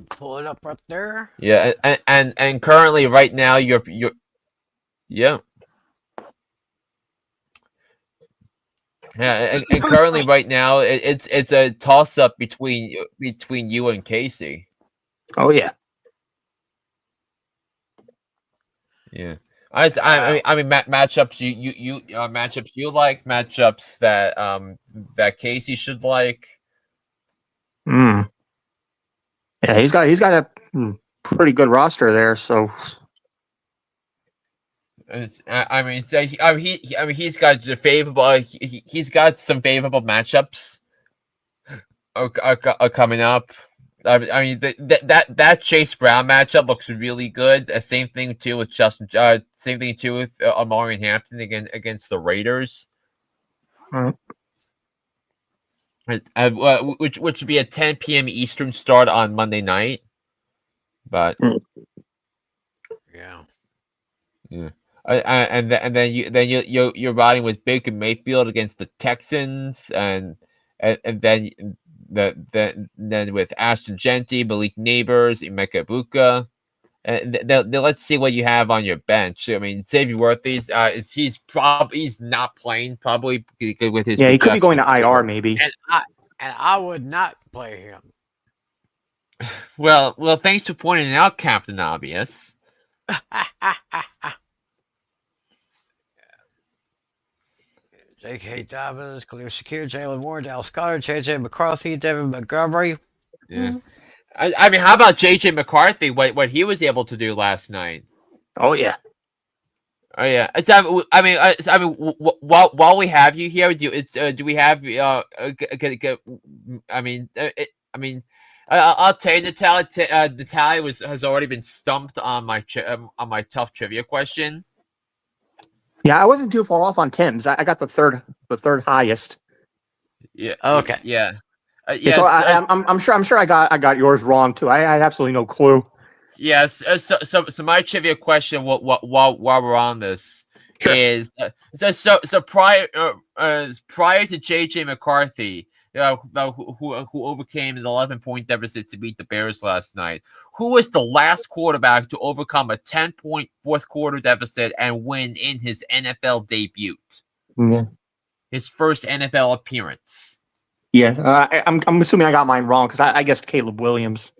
Pull it up right there. Yeah, and currently right now you're yeah. Yeah, and currently right now it's a toss up between you and Casey. Oh yeah. Yeah. I mean matchups you matchups you like, matchups that Casey should like. Mm. Yeah, he's got a pretty good roster there, so I mean, he's got the favorable. He's got some favorable matchups coming up. I mean, that Chase Brown matchup looks really good. Same thing too with Justin. Same thing too with Amari Hampton against the Raiders. Which would be a 10 p.m. Eastern start on Monday night. But yeah. And then you're riding with Baker Mayfield against the Texans, and then then with Ashton Genty, Malik Neighbors, Emeka Buka. And let's see what you have on your bench. I mean, Xavier Worthy's he's not playing probably with his he could be going to IR maybe. And I would not play him. Well, thanks for pointing it out, Captain Obvious. J.K. Dobbins, Khalil Shakir, Jalen Warren, Dallas Goddard, J.J. McCarthy, Devin Montgomery. Yeah. I mean, how about J.J. McCarthy? What he was able to do last night? Oh yeah. Oh yeah. While we have you here, do we have I mean, I'll tell you, Natalia has already been stumped on on my tough trivia question. Yeah, I wasn't too far off on Tim's. I got the third highest. Yeah, Okay. yeah, Yeah, so yes. I'm sure I got yours wrong too. I had absolutely no clue. Yes. So my trivia question, while we're on this, Sure. is prior to JJ McCarthy, who overcame an 11-point deficit to beat the Bears last night, who was the last quarterback to overcome a 10-point fourth quarter deficit and win in his NFL debut, Yeah. his first NFL appearance? Yeah, I'm assuming I got mine wrong because I guessed Caleb Williams.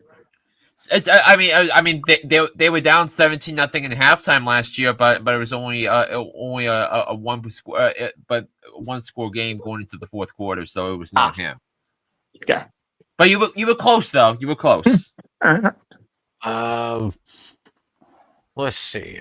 They were down 17-0 in halftime last year, but it was only a one score game going into the fourth quarter, so it was not him. Yeah. But you were close though. You were close. Um, let's see.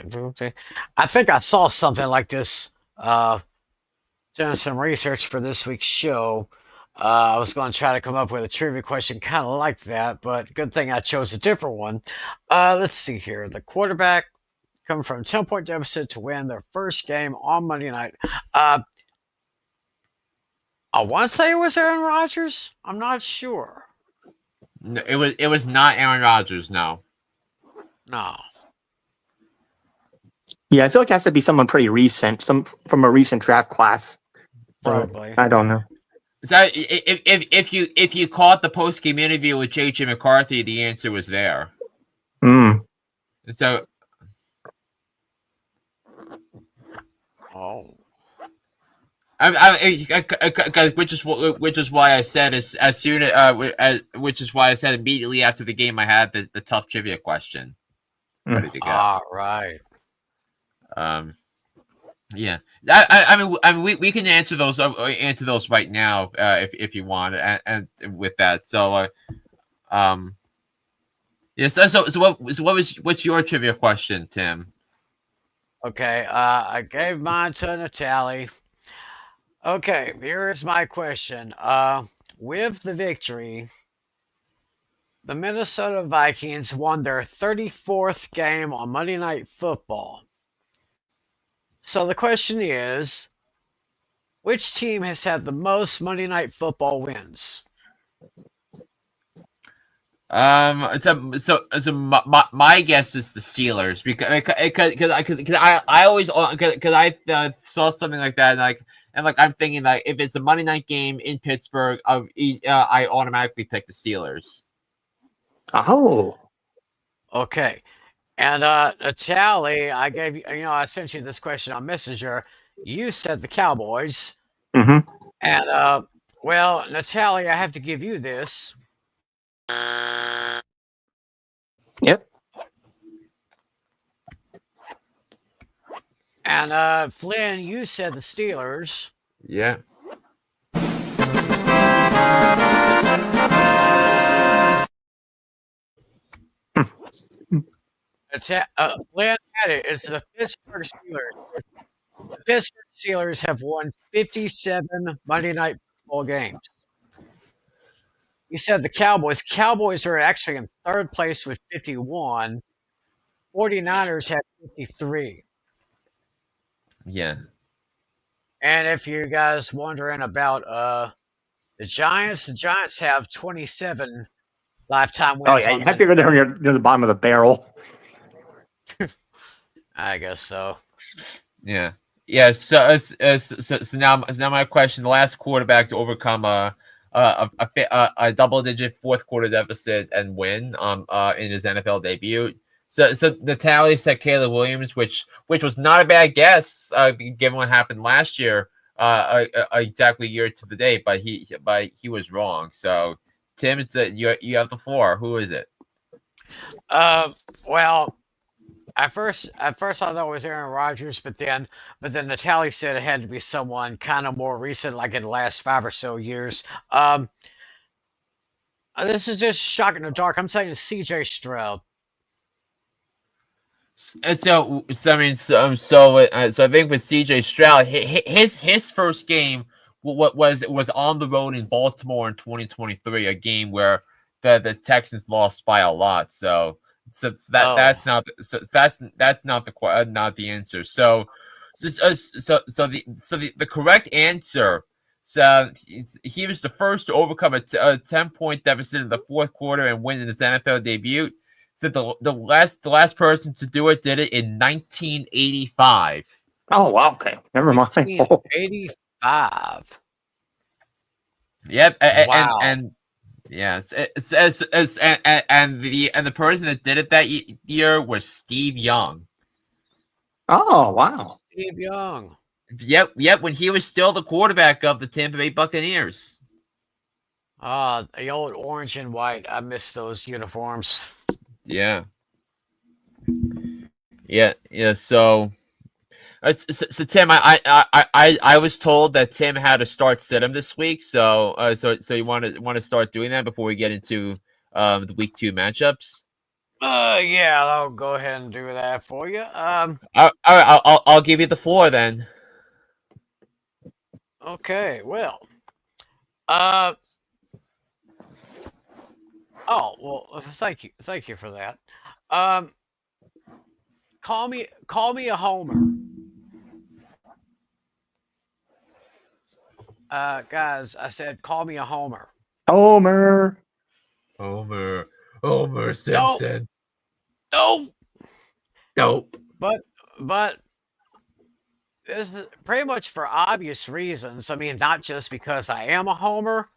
I think I saw something like this. Doing some research for this week's show. I was going to try to come up with a trivia question kind of like that, but good thing I chose a different one. Let's see here. The quarterback coming from a 10-point deficit to win their first game on Monday night. I want to say it was Aaron Rodgers. I'm not sure. No, it was not Aaron Rodgers. No. No. Yeah, I feel like it has to be someone pretty recent, some from a recent draft class. Probably. I don't know. So if you caught the post game interview with JJ McCarthy, the answer was there. So. Oh. Which is why I said as soon as which is why I said immediately after the game I had the tough trivia question ready to go. All right. Yeah. We can answer those right now if you want and with that. So what's your trivia question, Tim? Okay. I gave mine to Natalie. Okay, here is my question. With the victory, the Minnesota Vikings won their 34th game on Monday Night Football. So the question is, which team has had the most Monday Night Football wins? My guess is the Steelers because I always because I saw something like that and I'm thinking that if it's a Monday night game in Pittsburgh, I automatically pick the Steelers. Oh. Okay. And Natalie, I gave you, I sent you this question on Messenger. You said the Cowboys. Mm-hmm. And, well, Natalie, I have to give you this. Yep. And, Flynn, you said the Steelers. Yeah. Flynn had it. It's the Pittsburgh Steelers. The Pittsburgh Steelers have won 57 Monday Night Football games. You said the Cowboys. Cowboys are actually in third place with 51. 49ers have 53. Yeah. And if you guys wondering about the Giants have 27 lifetime Oh wins yeah, on you the have to go down near the bottom of the barrel. I guess so. Yeah. Yeah. So now my question: the last quarterback to overcome a double-digit fourth quarter deficit and win in his NFL debut. So Natalie said Caleb Williams, which was not a bad guess given what happened last year, exactly a year to the day. But he was wrong. So Tim, you have the floor. Who is it? Well, at first I thought it was Aaron Rodgers, but then Natalie said it had to be someone kind of more recent, like in the last 5 or so years. This is just shocking in the dark. I'm saying C.J. Stroud. So I think with C.J. Stroud, his first game was on the road in Baltimore in 2023, a game where the Texans lost by a lot. So Oh, that's not the answer. The correct answer. So he was the first to overcome a 10-point deficit in the fourth quarter and win in his NFL debut. So the last person to do it did it in 1985. Oh wow, okay, never mind. Oh, 1985. Yep, Wow. and yes, and the person that did it that year was Steve Young. oh wow. Steve Young. Yep, when he was still the quarterback of the Tampa Bay Buccaneers. Ah, the old orange and white. I miss those uniforms. Yeah, yeah. So Tim, I was told that Tim had to start Sid'em this week. So you want to start doing that before we get into the week 2 matchups. Yeah, I'll go ahead and do that for you. All right, I'll give you the floor then. Okay, well, uh, oh, well, thank you for that. Um, call me a homer. Guys, I said call me a homer. Homer. Homer No, Simpson. no, Dope. but, but this is pretty much for obvious reasons. I mean, not just because I am a homer,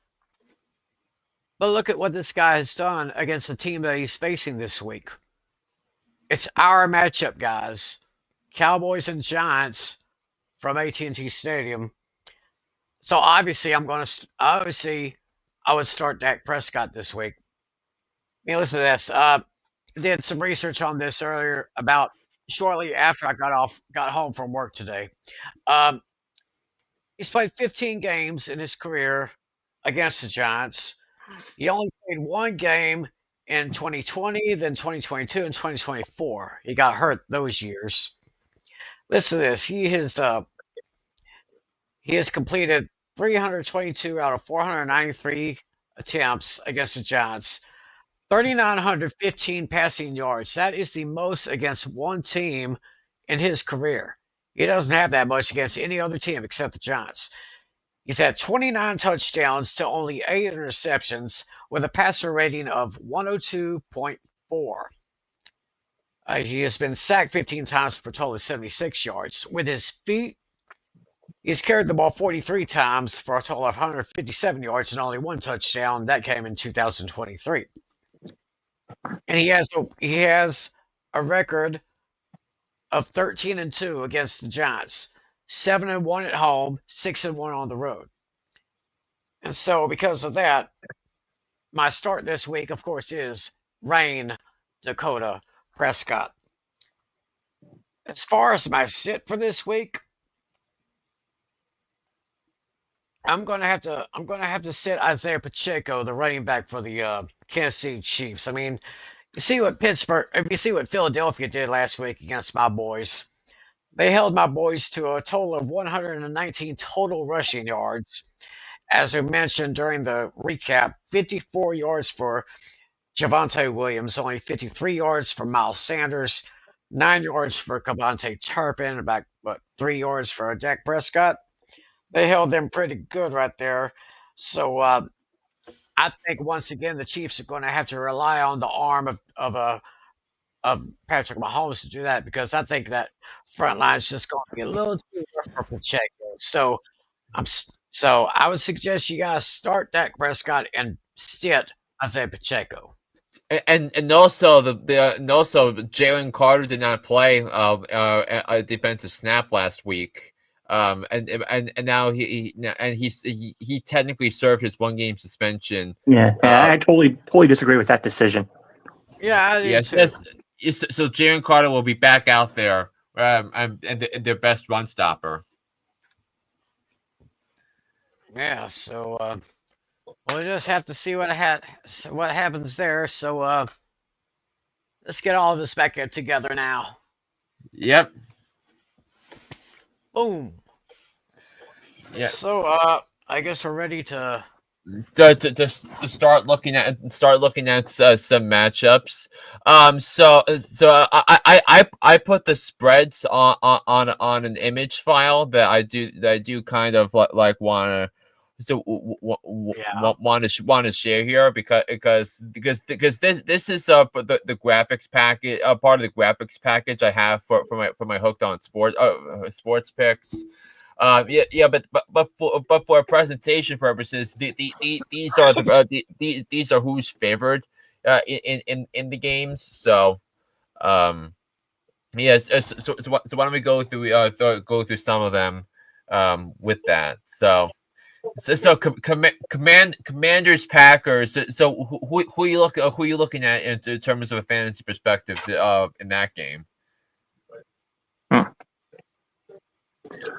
but look at what this guy has done against the team that he's facing this week. It's our matchup, guys. Cowboys and Giants from AT&T Stadium. So obviously I would start Dak Prescott this week. I mean, listen to this. Did some research on this earlier about shortly after I got home from work today. Um, he's played 15 games in his career against the Giants. He only played one game in 2020, then 2022, and 2024. He got hurt those years. Listen to this. He has completed 322 out of 493 attempts against the Giants. 3,915 passing yards. That is the most against one team in his career. He doesn't have that much against any other team except the Giants. He's had 29 touchdowns to only 8 interceptions with a passer rating of 102.4. He has been sacked 15 times for a total of 76 yards. With his feet, he's carried the ball 43 times for a total of 157 yards and only one touchdown. That came in 2023. And he has a record of 13-2 against the Giants, 7-1 at home, 6-1 on the road. And so because of that, my start this week, of course, is Rain Dakota Prescott. As far as my sit for this week, I'm gonna have to sit Isaiah Pacheco, the running back for the Kansas City Chiefs. I mean, you see what Philadelphia did last week against my boys. They held my boys to a total of 119 total rushing yards. As we mentioned during the recap, 54 yards for Javonte Williams, only 53 yards for Miles Sanders, 9 yards for Cavante Turpin, about 3 yards for Dak Prescott. They held them pretty good right there. So I think once again the Chiefs are going to have to rely on the arm of Patrick Mahomes to do that because I think that front line is just going to be a little too rough for Pacheco. So I would suggest you guys start Dak Prescott and sit Isaiah Pacheco. And also and also Jalen Carter did not play a defensive snap last week. And now he technically served his 1 game suspension. Yeah, Uh, I totally disagree with that decision. Yeah, I do yes, too. so Jalen Carter will be back out there, and their best run stopper. Yeah, so we'll just have to see what happens there. So let's get all of this back together now. Yep. Boom. Yeah. So, I guess we're ready to. To start looking at some matchups. I put the spreads on an image file that I do kind of like want to Yeah. want to share here because this is the graphics package, part of the graphics package I have for my hooked on sports picks. Yeah, but for presentation purposes, these are these are who's favored in the games. So, yes. So why don't we go through some of them with that. Commanders Packers. So who are you looking at in terms of a fantasy perspective in that game?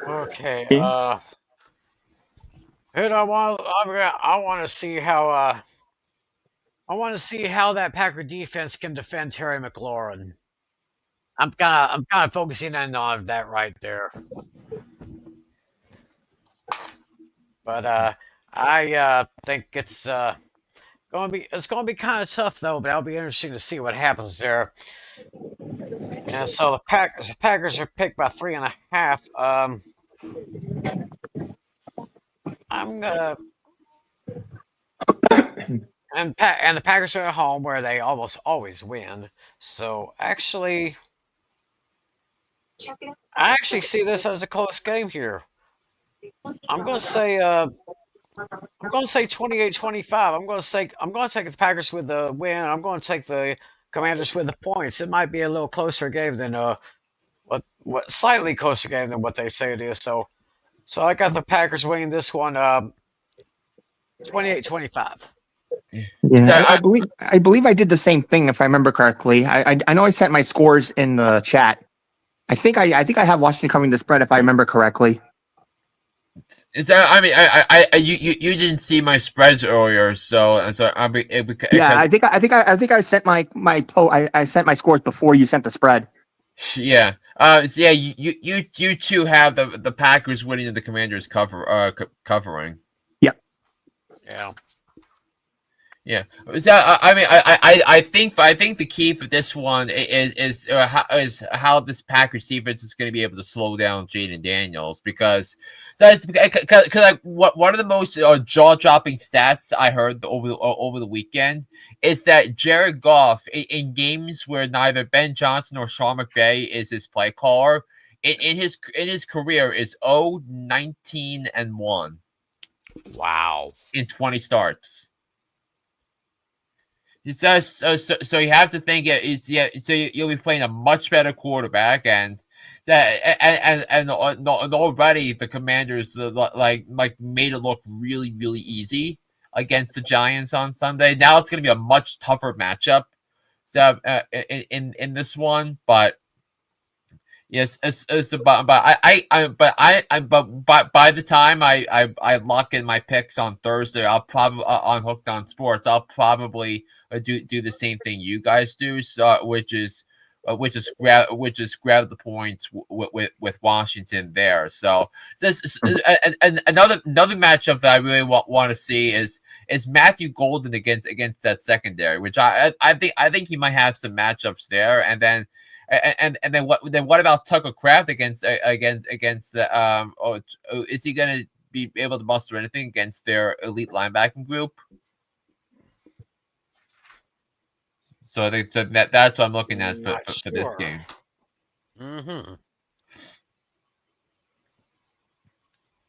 Okay. Yeah. Who do I want to see how. I want to see how that Packer defense can defend Terry McLaurin. I'm kind of focusing in on that right there. But I think it's gonna be kind of tough though. But it'll be interesting to see what happens there. And so the Packers are picked by 3.5. I'm gonna and the Packers are at home where they almost always win. So I actually see this as a close game here. I'm gonna say uh I'm gonna say 28-25. I'm gonna take the Packers with the win. I'm gonna take the Commanders with the points. It might be a little closer game than what slightly closer game than what they say it is. So I got the Packers winning this one 28-25. So Yeah, I believe I did the same thing if I remember correctly. I know I sent my scores in the chat. I think I have Washington covering the spread if I remember correctly. Is that? I mean, you didn't see my spreads earlier, so I mean, Yeah, I think I sent I sent my scores before you sent the spread. yeah. So yeah, you two have the Packers winning and the Commanders covering. Yep. Yeah. Yeah. So I mean, I think the key for this one is how this Packers defense is going to be able to slow down Jaden Daniels because like one of the most jaw dropping stats I heard over the weekend is that Jared Goff in games where neither Ben Johnson or Sean McVay is his play caller in his career is 0-19-1 Wow. in 20 starts. So you have to think it's yeah. So you'll be playing a much better quarterback, and already the Commanders like made it look really really easy against the Giants on Sunday. Now it's going to be a much tougher matchup. So in this one, but yes, but by the time I lock in my picks on Thursday, I'll probably on Hooked on Sports, I'll probably do the same thing you guys do, so which is grab the points with Washington there. So this and another matchup that I really want to see is Matthew Golden against that secondary, which I think he might have some matchups there, and then what about Tucker Kraft against the is he gonna be able to muster anything against their elite linebacking group? So I think that's what I'm looking at Not for this sure. game. Mm-hmm.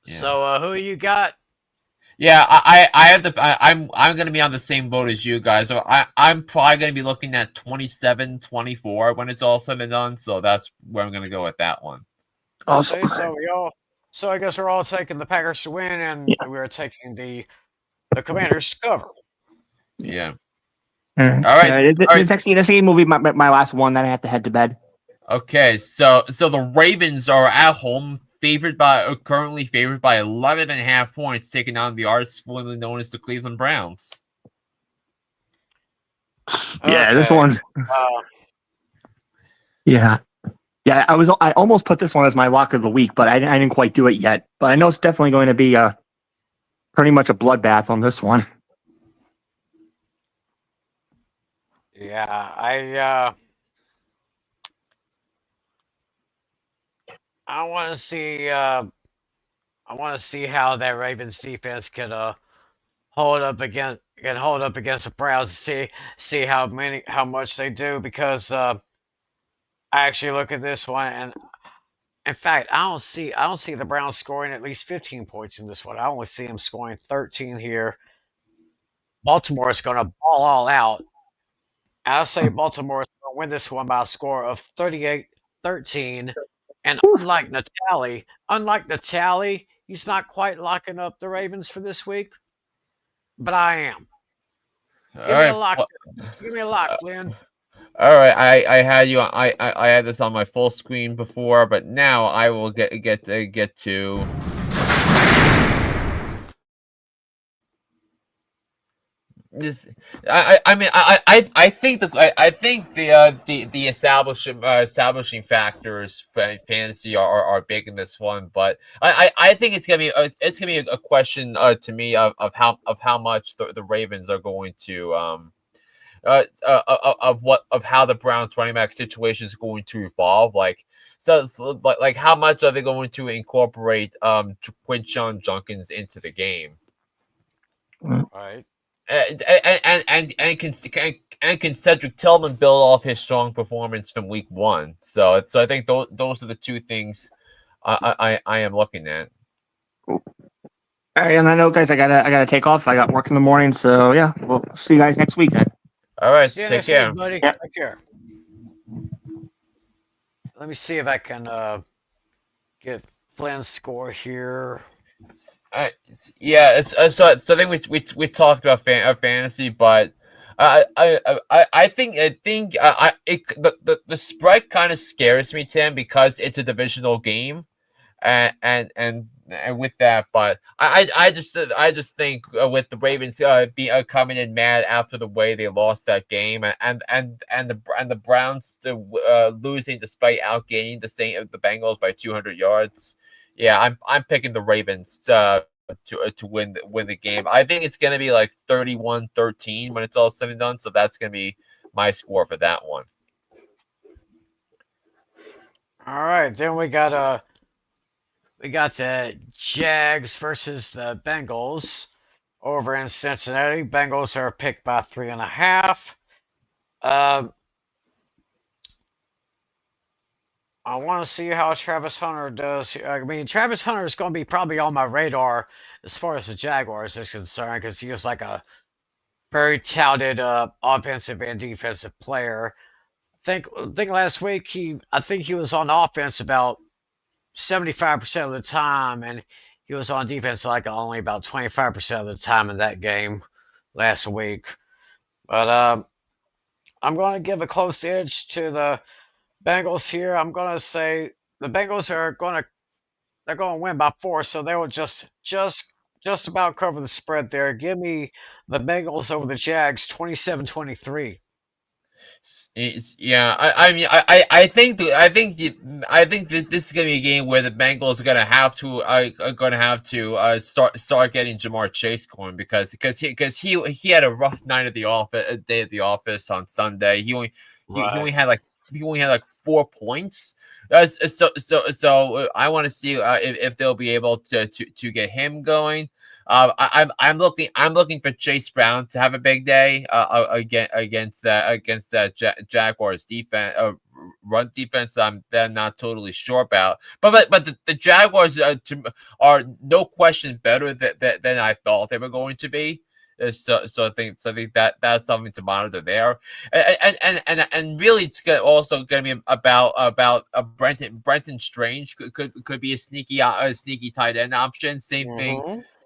Yeah. So who you got? Yeah, I have I'm gonna be on the same boat as you guys. So I'm probably gonna be looking at 27-24 when it's all said and done. So that's where I'm gonna go with that one. Also, Okay, so I guess we're all taking the Packers to win, and yeah. we're taking the Commanders to cover. Yeah. All right. All right. All right. This game will be my last one. Then I have to head to bed. Okay. So the Ravens are at home, currently favored by 11.5 points, taking on the artist formerly known as the Cleveland Browns. Yeah, this Okay. one's Uh, yeah. Yeah, I almost put this one as my lock of the week, but I didn't quite do it yet. But I know it's definitely going to be pretty much a bloodbath on this one. Yeah, I want to see how that Ravens defense can hold up against the Browns and see how much they do because I actually look at this one and in fact I don't see the Browns scoring at least 15 points in this one. I only see them scoring 13 here. Baltimore is going to ball all out. I'll say Baltimore is going to win this one by a score of 38-13. And unlike Natali, he's not quite locking up the Ravens for this week, but I am. All Give me a right. lock. Give me a lock, Flynn. All right, I had you. I had this on my full screen before, but now I will get to. This, I mean, I think the establishing factors for fantasy are big in this one, but I think it's gonna be a question to me of how much the Ravens are going to of how the Browns running back situation is going to evolve. Like how much are they going to incorporate Quinshon Junkins into the game? Right. And can Cedric Tillman build off his strong performance from week one? So I think those are the two things I am looking at. All right, and I know, guys, I gotta take off. I got work in the morning, so yeah, we'll see you guys next week then. All right, See you take next week, care. buddy. Yeah. Take care. Let me see if I can get Flynn's score here. Yeah, so I think we talked about fantasy, but the spread kind of scares me, Tim, because it's a divisional game, and with that, but I just think with the Ravens coming in mad after the way they lost that game, and the Browns losing despite outgaining the Bengals by 200 yards. Yeah, I'm picking the Ravens to win the game. I think it's gonna be like 31-13 when it's all said and done. So that's gonna be my score for that one. All right, then we got the Jags versus the Bengals over in Cincinnati. Bengals are picked by 3.5. Um, I want to see how Travis Hunter does. I mean, Travis Hunter is going to be probably on my radar as far as the Jaguars is concerned because he was like a very touted offensive and defensive player. I think last week I think he was on offense about 75% of the time, and he was on defense like only about 25% of the time in that game last week. But I'm going to give a close edge to the Bengals here. I'm going to say the Bengals are going to they're going to win by 4, so they will just about cover the spread there. Give me the Bengals over the Jags 27-23. Yeah, I mean, I think this is gonna be a game where the Bengals are gonna have to start getting Jamar Chase going because he had a rough night at the office, a day at the office on Sunday. He Right. only had like 4 points. So I want to see if they'll be able to get him going. I'm looking for Chase Brown to have a big day against that Jaguars defense run defense. I'm not totally sure about, but the Jaguars are no question better than I thought they were going to be. So I think that's something to monitor there, and really it's also going to be about Brenton Strange could be a sneaky tight end option. Same thing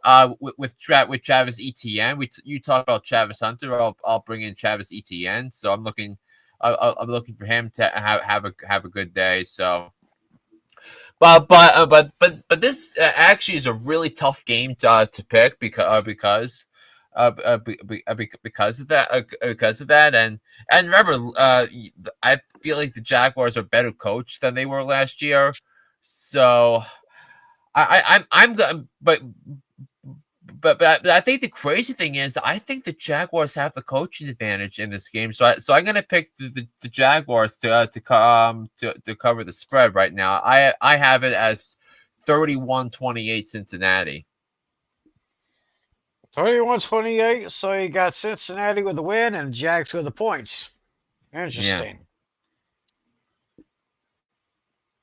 Mm-hmm. with Travis Etienne. You talk about Travis Hunter. I'll bring in Travis Etienne. So I'm looking for him to have a good day. So. But this actually is a really tough game to pick because because of that, and remember, I feel like the Jaguars are better coached than they were last year, so I'm going, but I think the crazy thing is I think the Jaguars have the coaching advantage in this game, so I'm gonna pick the Jaguars to cover the spread right now. I have it as 31-28 Cincinnati. 31-28, so you got Cincinnati with the win and Jags with the points. Yeah. Interesting.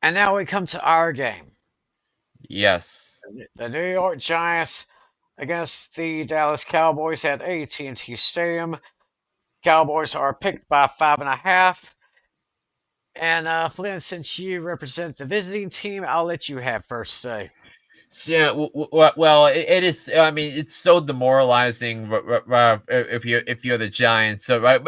And now we come to our game. Yes. The New York Giants against the Dallas Cowboys at AT&T Stadium. Cowboys are picked by 5.5. And Flynn, since you represent the visiting team, I'll let you have first say. Yeah, well, it is. I mean, it's so demoralizing if you're the Giants. So right,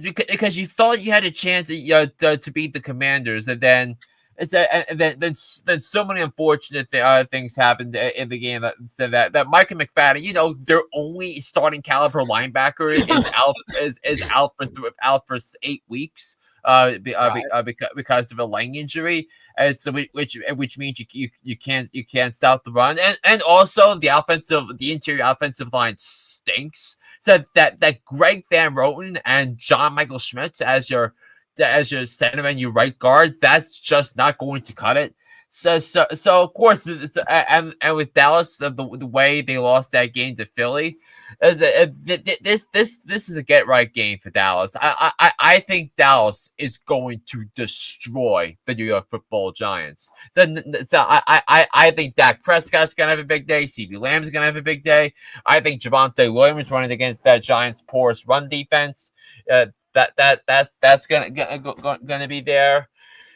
because you thought you had a chance, to beat the Commanders, and then then so many unfortunate things happened in the game that said that Micah McFadden, their only starting caliber linebacker is out for 8 weeks. Because of a leg injury, and so which means you can't stop the run, and also the interior offensive line stinks. So that Greg Van Roten and John Michael Schmitz as your center and your right guard, that's just not going to cut it. So of course, and with Dallas, the way they lost that game to Philly, this is a get right game for Dallas. I think Dallas is going to destroy the New York Football Giants. So I think Dak Prescott's gonna have a big day. CeeDee Lamb's gonna have a big day. I think Javonte Williams running against that Giants' porous run defense. That's gonna be there.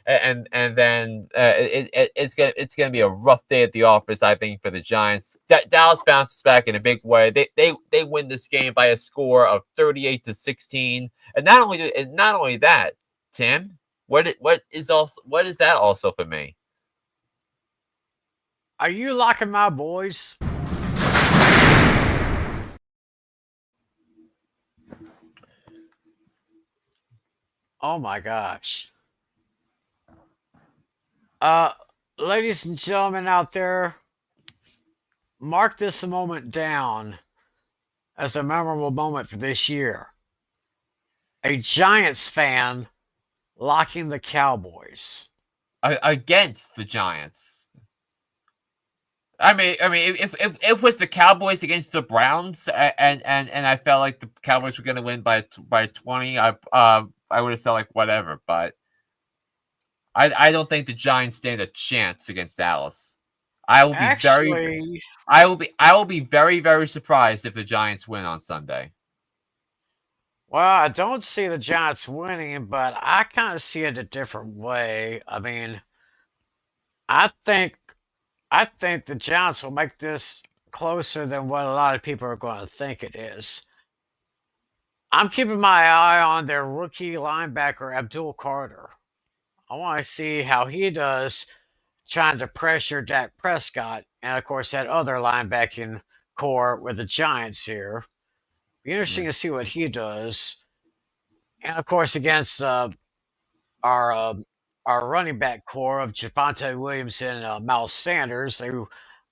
And then it's gonna be a rough day at the office, I think, for the Giants. Dallas bounces back in a big way. They win this game by a score of 38-16. And not only that, Tim, what is that also for me? Are you locking my boys? Oh my gosh. Ladies and gentlemen out there, mark this moment down as a memorable moment for this year. A Giants fan locking the Cowboys Against the Giants. I mean, if it was the Cowboys against the Browns, and I felt like the Cowboys were going to win by 20, I would have said like whatever, but I don't think the Giants stand a chance against Dallas. I will be very, very surprised if the Giants win on Sunday. Well, I don't see the Giants winning, but I kind of see it a different way. I mean, I think the Giants will make this closer than what a lot of people are going to think it is. I'm keeping my eye on their rookie linebacker, Abdul Carter. I want to see how he does trying to pressure Dak Prescott and, of course, that other linebacking core with the Giants here. Be interesting to see what he does. And, of course, against our uh, our running back core of Javonte Williams and Miles Sanders, who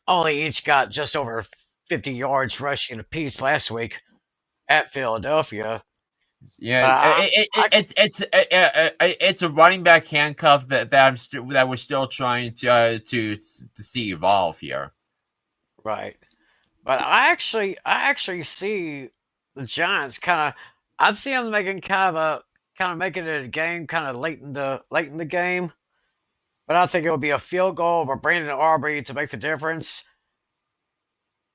only each got just over 50 yards rushing apiece last week at Philadelphia. Yeah, it's a running back handcuff that we're still trying to see evolve here. Right, but I actually see the Giants kind of. I see them making making it a game kind of late in the game. But I think it will be a field goal by Brandon Aubrey to make the difference.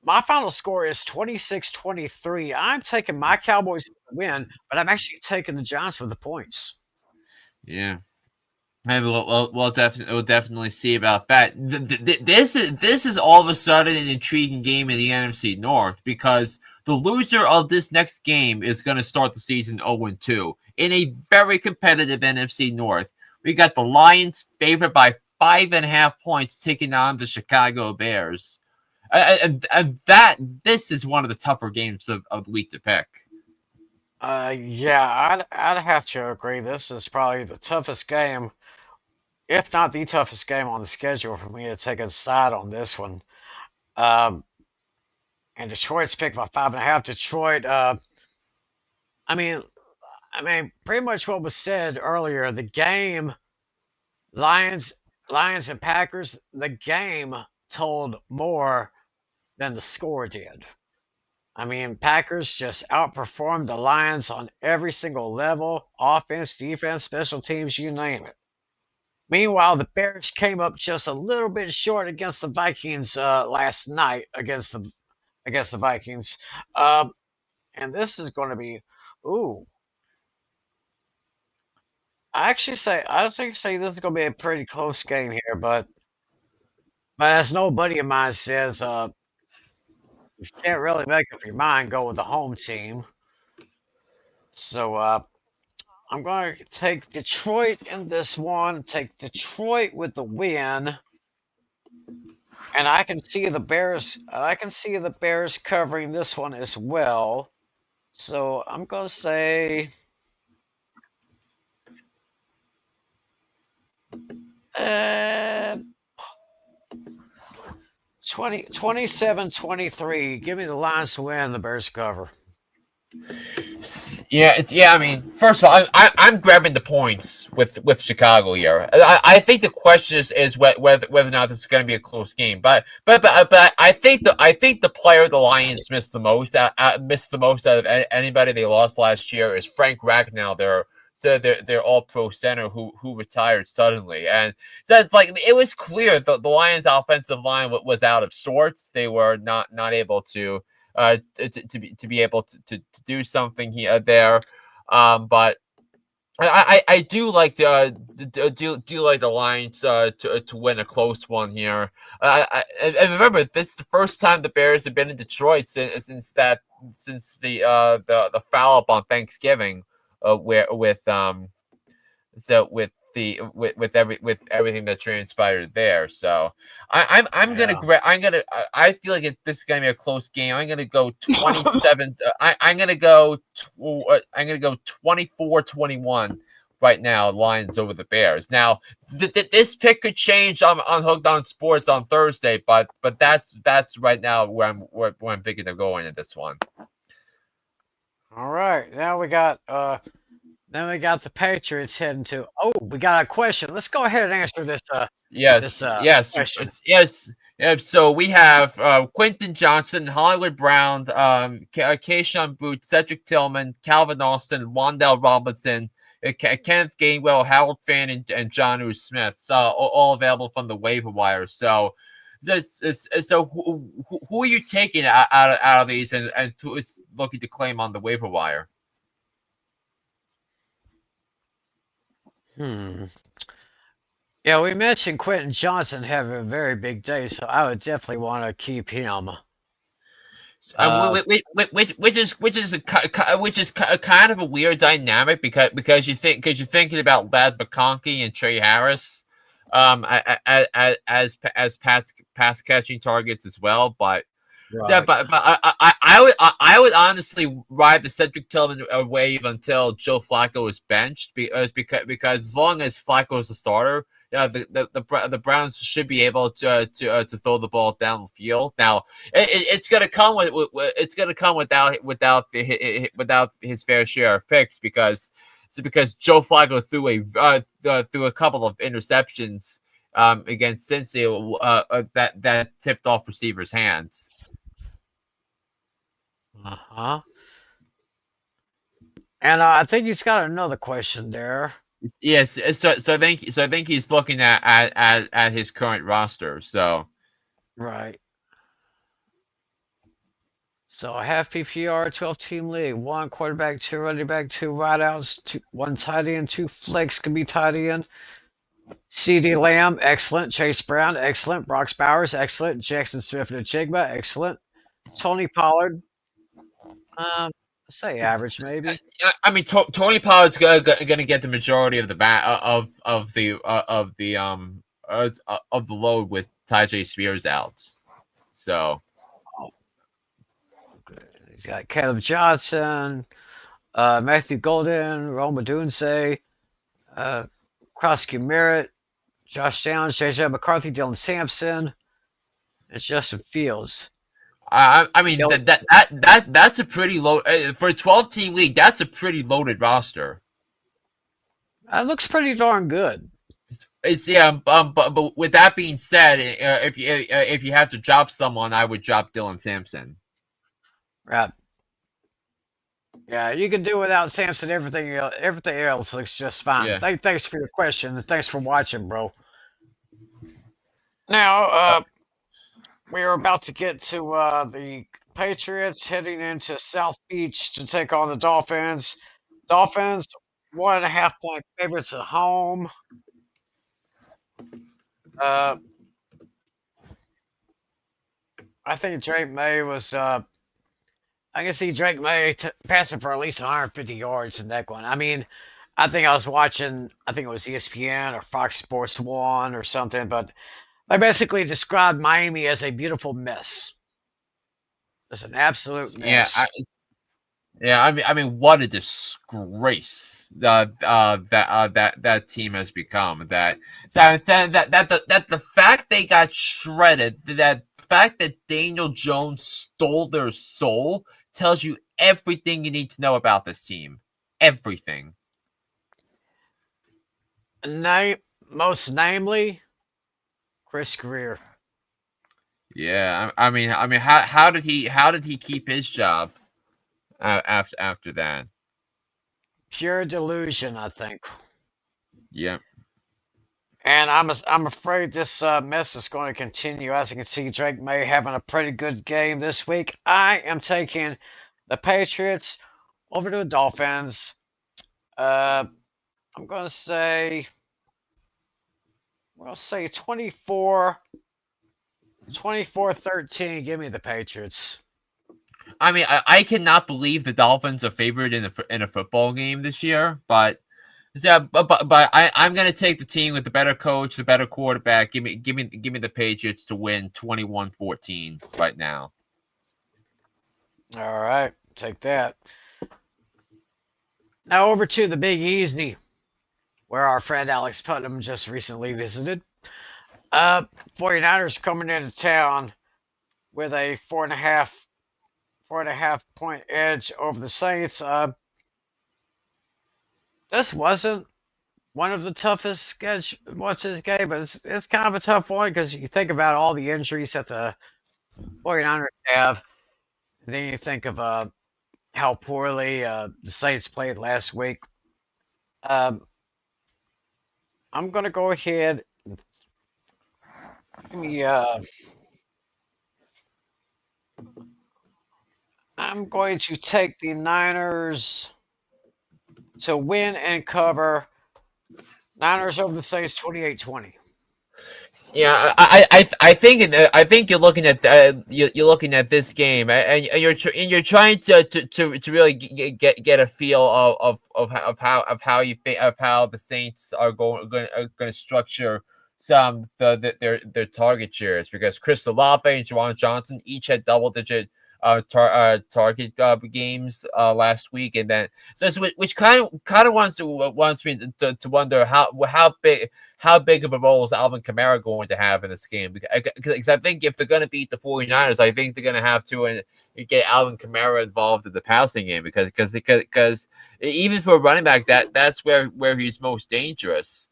My final score is 26-23. I'm taking my Cowboys to win, but I'm actually taking the Giants for the points. Yeah. Maybe we'll definitely see about that. This is all of a sudden an intriguing game in the NFC North because the loser of this next game is going to start the season 0-2 in a very competitive NFC North. We got the Lions favored by 5.5 points taking on the Chicago Bears. This is one of the tougher games of the week to pick. Yeah, I'd have to agree. This is probably the toughest game, if not the toughest game on the schedule for me to take a side on this one. Um, and Detroit's picked by 5.5. Detroit. I mean, pretty much what was said earlier. The game, Lions, Lions and Packers. The game told more than the score did. I mean, Packers just outperformed the Lions on every single level: offense, defense, special teams, you name it. Meanwhile, the Bears came up just a little bit short against the Vikings last night against the Vikings, um, and this is going to be ooh. I actually say this is going to be a pretty close game here, but as no buddy of mine says, you can't really make up your mind. Go with the home team. So I'm going to take Detroit in this one. Take Detroit with the win. And I can see the Bears. I can see the Bears covering this one as well. So I'm gonna say, 27-23. Give me the Lions to win. The Bears cover. Yeah. I mean, first of all, I'm grabbing the points with Chicago here. I think the question is whether or not this is going to be a close game. But I think the player the Lions missed the most out of anybody they lost last year is Frank Ragnow. Their all pro center who retired suddenly, and so it's like it was clear the Lions offensive line was out of sorts. They were not able to to be able to do something here there. But I do like do like the Lions to win a close one here. And remember, this is the first time the Bears have been in Detroit since the foul up on Thanksgiving, where with everything that transpired there. So I feel like this is gonna be a close game. I'm gonna go 27. I'm gonna go 24-21 right now. Lions over the Bears. Now this pick could change on Hooked on Sports on Thursday, but that's right now where I'm thinking of going in this one. All right, now we got then we got the Patriots heading to. Oh, we got a question. Let's go ahead and answer this. Yes, Question. yes. So we have Quentin Johnson, Hollywood Brown, Keyshawn Booth, Cedric Tillman, Calvin Austin, Wandell Robinson, Kenneth Gainwell, Harold Fan, and John U. Smith. So all available from the waiver wire. So who are you taking out of these and who is looking to claim on the waiver wire? Yeah, we mentioned Quentin Johnson having a very big day, so I would definitely want to keep him. Which is kind of a weird dynamic because you're thinking about Lad McConkey and Trey Harris, as pass catching targets as well, but. Right. Yeah, but I would honestly ride the Cedric Tillman wave until Joe Flacco is benched because as long as Flacco is the starter, the Browns should be able to throw the ball down the field. Now it's going to come without his fair share of picks because Joe Flacco threw a couple of interceptions against Cincy that tipped off receivers' hands. And I think he's got another question there. Yes, so I think he's looking at his current roster. So right. So a half PPR, 12-team league, 1 quarterback, 2 running back, 2 wideouts, 1 tight end, 2 flex can be tight end. CD Lamb, excellent. Chase Brown, excellent. Brock Bowers, excellent. Jackson Smith and Jigba, excellent. Tony Pollard, say average maybe. I mean, Tony Pollard's going to get the majority of the of the load with Tyjae Spears out. So He's got Caleb Johnson, Matthew Golden, Roma Dunze, uh, Krosky Merritt, Josh Downs, JJ McCarthy, Dylan Sampson, and Justin Fields. I mean that's a pretty low for a 12-team league. That's a pretty loaded roster. That looks pretty darn good. Yeah, but with that being said, if you have to drop someone, I would drop Dylan Sampson. Right. Yeah, you can do without Sampson. Everything else looks just fine. Yeah. Thanks for your question, and thanks for watching, bro. Now, we are about to get to the Patriots heading into South Beach to take on the Dolphins. Dolphins, 1.5-point favorites at home. I think Drake May was. I can see Drake May passing for at least 150 yards in that one. I mean, I think I was watching. I think it was ESPN or Fox Sports One or something, but they basically described Miami as a beautiful mess. It's an absolute mess. I mean, what a disgrace that team has become. That the fact they got shredded, that the fact that Daniel Jones stole their soul tells you everything you need to know about this team. Everything. Most namely, Chris Greer. Yeah, I mean, how did he keep his job after that? Pure delusion, I think. Yeah. And I'm afraid this mess is going to continue. As you can see, Drake May having a pretty good game this week. I am taking the Patriots over to the Dolphins. I'm going to say 24-13. Give me the Patriots. I mean, I cannot believe the Dolphins are favored in a football game this year, but yeah, but I'm gonna take the team with the better coach, the better quarterback. Give me the Patriots to win 21-14 right now. All right, take that. Now over to the Big Easy, where our friend Alex Putnam just recently visited. 49ers coming into town with a 4.5 point edge over the Saints. This wasn't one of the toughest watches game, but it's kind of a tough one because you think about all the injuries that the 49ers have, and then you think of how poorly the Saints played last week. I'm going to go ahead. I'm going to take the Niners to win and cover. Niners over the Saints 28-20. Yeah, I think you're looking at you're looking at this game, and you're trying to really get a feel of how you think of how the Saints are going to structure their target shares, because Chris Olave and Juwan Johnson each had double-digit target games last week, and then which kind of wants me to wonder how big of a role is Alvin Kamara going to have in this game? Because I think if they're going to beat the 49ers, I think they're going to have to get Alvin Kamara involved in the passing game, because even for a running back, that's where he's most dangerous.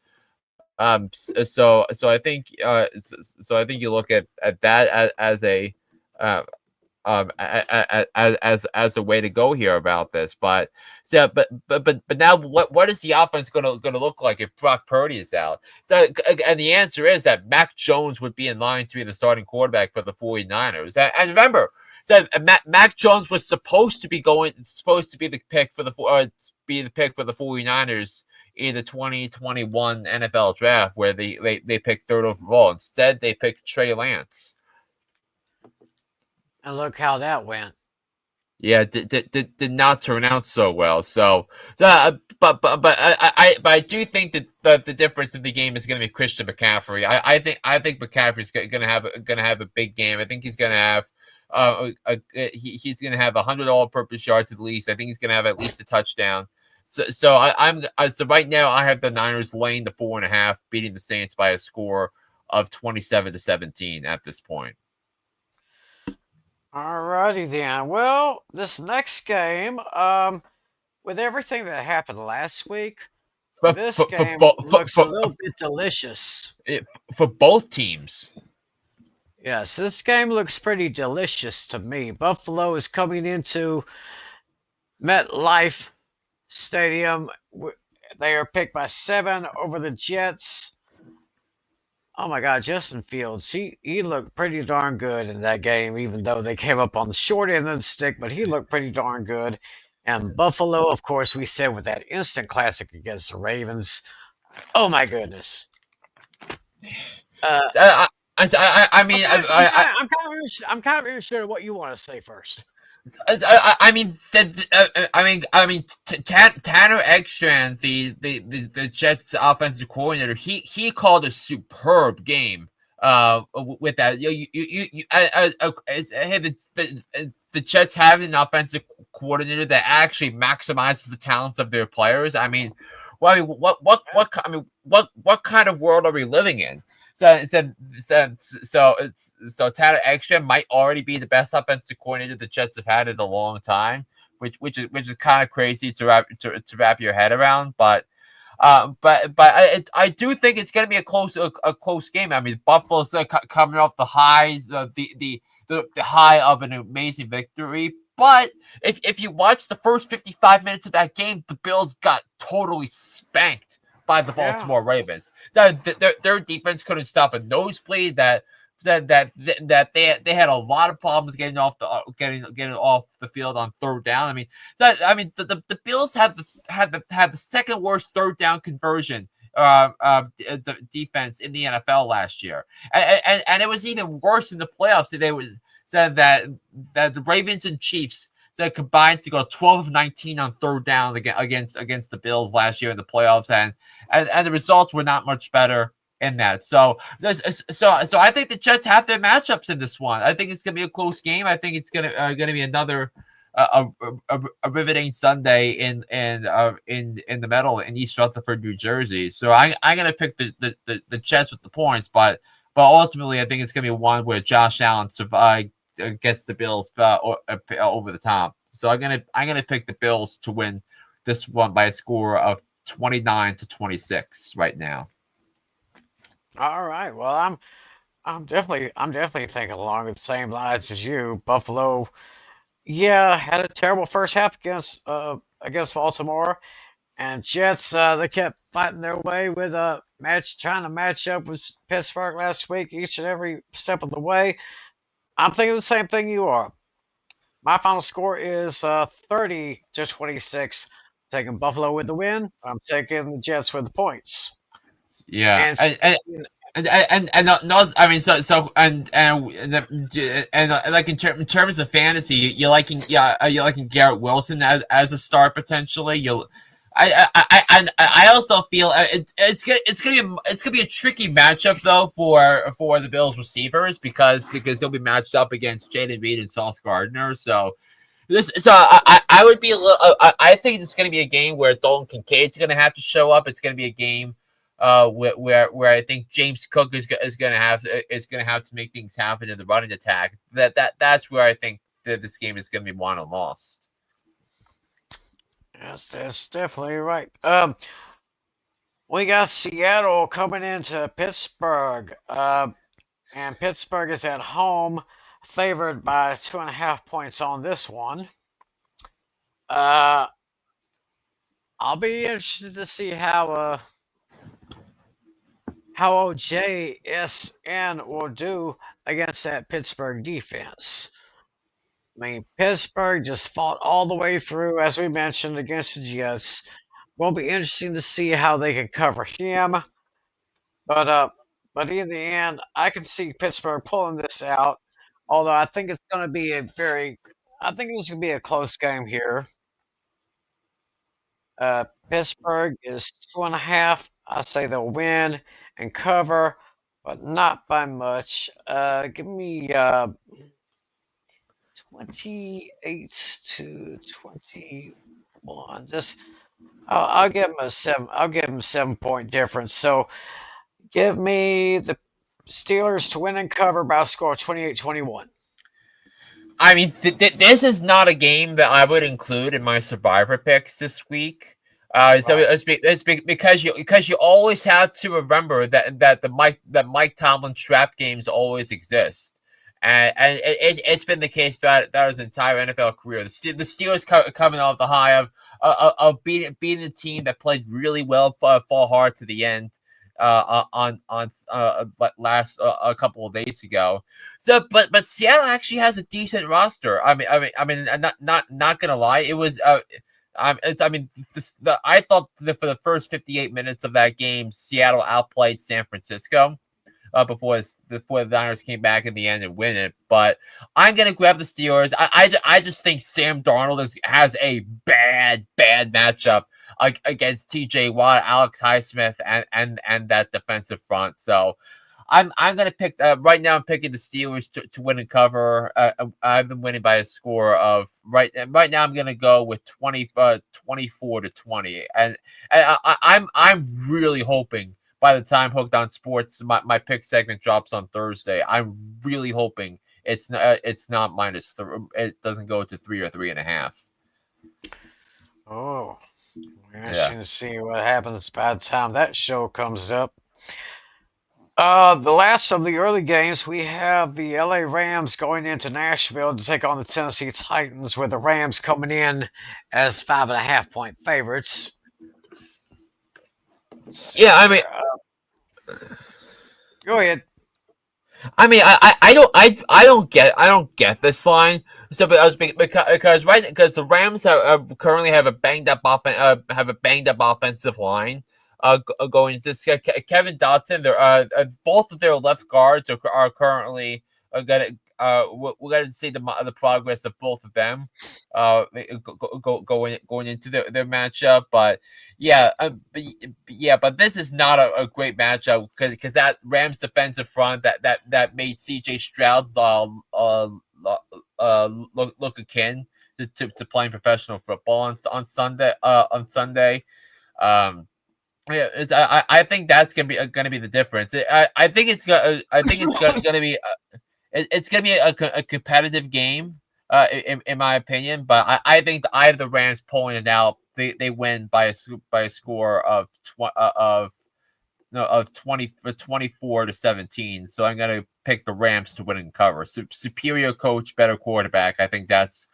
So I think you look at that as a as a way to go here about this, but now what is the offense going to look like if Brock Purdy is out? So, and the answer is that Mac Jones would be in line to be the starting quarterback for the 49ers. And remember, so Mac Jones was supposed to be the pick for the 49ers in the 2021 NFL draft, where they picked third overall. Instead, they picked Trey Lance. And look how that went. Yeah, did not turn out so well. But I do think that the difference in the game is going to be Christian McCaffrey. I think McCaffrey's going to have a big game. I think he's going to have he's going to have 100 all-purpose yards at least. I think he's going to have at least a touchdown. So right now I have the Niners laying the 4.5, beating the Saints by a score of 27-17 at this point. Alrighty then. Well, this next game, with everything that happened last week, But this for, game for, for, looks a for, little bit delicious. for both teams. Yes, this game looks pretty delicious to me. Buffalo is coming into MetLife Stadium. They are picked by 7 over the Jets. Oh my God, Justin Fields, he looked pretty darn good in that game, even though they came up on the short end of the stick, but he looked pretty darn good. And Buffalo, of course, we said with that instant classic against the Ravens. Oh my goodness. Uh, I mean, I'm kind of interested in what you want to say first. Tanner Ekstrand, the Jets offensive coordinator, he called a superb game. With that, hey, the Jets have an offensive coordinator that actually maximizes the talents of their players. I mean, well, I mean, what kind of world are we living in? So Tanner Ekstrand might already be the best offensive coordinator the Jets have had in a long time, which is kind of crazy to wrap your head around. But I do think it's going to be a close game. I mean, Buffalo's coming off the highs, the high of an amazing victory. But if you watch the first 55 minutes of that game, the Bills got totally spanked by the Yeah. Baltimore Ravens. Their defense couldn't stop a nosebleed. That they had a lot of problems getting off the field on third down. The Bills had the second worst third down conversion defense in the NFL last year, and it was even worse in the playoffs. They was said that the Ravens and Chiefs combined to go 12 of 19 on third down against the Bills last year in the playoffs, and the results were not much better in that. So I think the Jets have their matchups in this one. I think it's going to be a close game. I think it's going to be another a riveting Sunday in the middle in East Rutherford, New Jersey. So I'm going to pick the Jets with the points, but ultimately I think it's going to be one where Josh Allen gets the Bills over the top. So I'm gonna pick the Bills to win this one by a score of 29-26 right now. All right. Well, I'm definitely thinking along the same lines as you. Buffalo, yeah, had a terrible first half against Baltimore, and Jets they kept fighting their way with trying to match up with Pittsburgh last week each and every step of the way. I'm thinking the same thing you are. My final score is 30-26. Taking Buffalo with the win. I'm taking the Jets with the points. Yeah, And no, I mean, like in terms of fantasy, you liking you liking Garrett Wilson as a star potentially. I also feel it's gonna be a tricky matchup though for the Bills receivers because they'll be matched up against Jaden Reed and Sauce Gardner. I would be a little. I think it's gonna be a game where Dalton Kincaid's gonna have to show up. It's gonna be a game where I think James Cook is gonna have to make things happen in the running attack. That's where I think that this game is gonna be won or lost. yes, that's definitely right. We got Seattle coming into Pittsburgh, and Pittsburgh is at home, favored by 2.5 points on this one. Uh, I'll be interested to see how JSN will do against that Pittsburgh defense. I mean, Pittsburgh just fought all the way through, as we mentioned, against the Jets. Will be interesting to see how they can cover him. But in the end, I can see Pittsburgh pulling this out. Although I think it's going to be a very I think it's going to be a close game here. Pittsburgh is 2.5. I say they'll win and cover, but not by much. Give me 28-21. Just I'll give them a 7. I'll give them 7 point difference. So give me the Steelers to win and cover by a score of 28-21. I mean, this is not a game that I would include in my survivor picks this week. So Right. because you always have to remember that Mike Tomlin trap games always exist, and it's been the case that his entire NFL career. The Steelers coming off the high of beating a team that played really well, fall hard to the end, on last a couple of days ago. So, but Seattle actually has a decent roster. I mean, not gonna lie, it was. I thought that for the first 58 minutes of that game, Seattle outplayed San Francisco. Before the Niners came back in the end and win it, but I'm gonna grab the Steelers. I just think Sam Darnold has a bad matchup against T.J. Watt, Alex Highsmith, and that defensive front. So I'm gonna pick right now. I'm picking the Steelers to win and cover. I've been winning by a score of right now. I'm gonna go with 24-20, and I'm really hoping by the time Hooked on Sports my pick segment drops on Thursday. I'm really hoping it's not minus it doesn't go to 3 or 3.5. Oh, we're Yeah. interesting to see what happens by the time that show comes up. The last of the early games, we have the LA Rams going into Nashville to take on the Tennessee Titans, with the Rams coming in as 5.5 point favorites. Let's see Yeah, I mean, here. Go ahead. I don't get this line. So, because the Rams currently have a banged up offensive line. Going to this Kevin Dotson, both of their left guards are currently gonna we're gonna see the progress of both of them going into their matchup. But yeah, but this is not a great matchup because that Rams defensive front that made C.J. Stroud look akin to playing professional football on Sunday. Yeah, I think that's gonna be the difference. I think it's gonna be it's gonna be a competitive game, in my opinion. But I think I have the Rams pulling it out. They win by a score of of no, of 24-17. So I'm gonna pick the Rams to win and cover. Superior coach, better quarterback. I think that's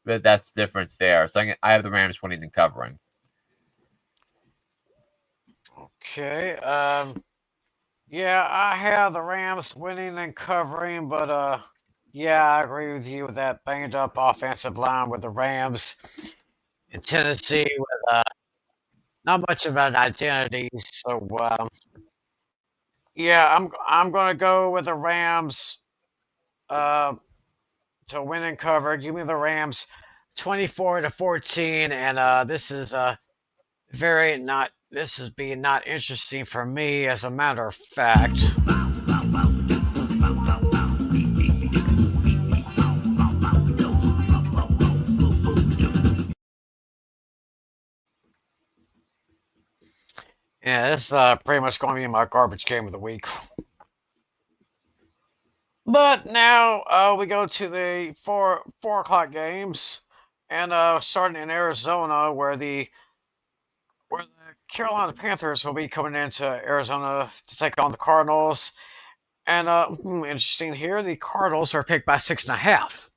the difference there. So I have the Rams winning and covering. Okay. Yeah, I have the Rams winning and covering, but yeah, I agree with you with that banged up offensive line with the Rams in Tennessee with not much of an identity. So yeah, I'm gonna go with the Rams uh to win and cover. Give me the Rams 24-14, and this is very not this is being not interesting for me, as a matter of fact. Yeah, this is pretty much going to be my garbage game of the week. But now we go to the 4 o'clock games, and starting in Arizona, where the Carolina Panthers will be coming into Arizona to take on the Cardinals. And interesting here, the Cardinals are picked by 6.5.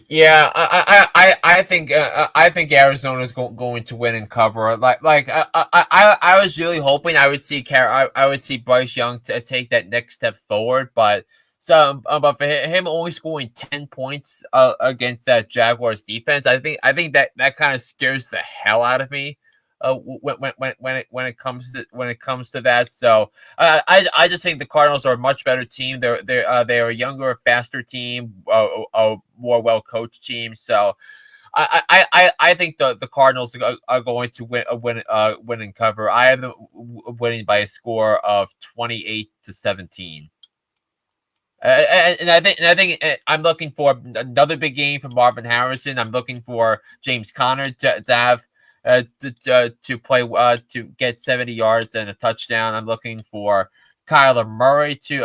Yeah, I think Arizona's going to win and cover. I was really hoping I would see Bryce Young to take that next step forward, but but for him only scoring 10 points against that Jaguars defense, I think that kind of scares the hell out of me. when it comes to that. So I just think the Cardinals are a much better team. They're a younger, faster team, a more well coached team. So I think the Cardinals are going to win and cover. I have them winning by a score of 28-17. And I think I'm looking for another big game from Marvin Harrison. I'm looking for James Conner to have to play to get 70 yards and a touchdown. I'm looking for Kyler Murray to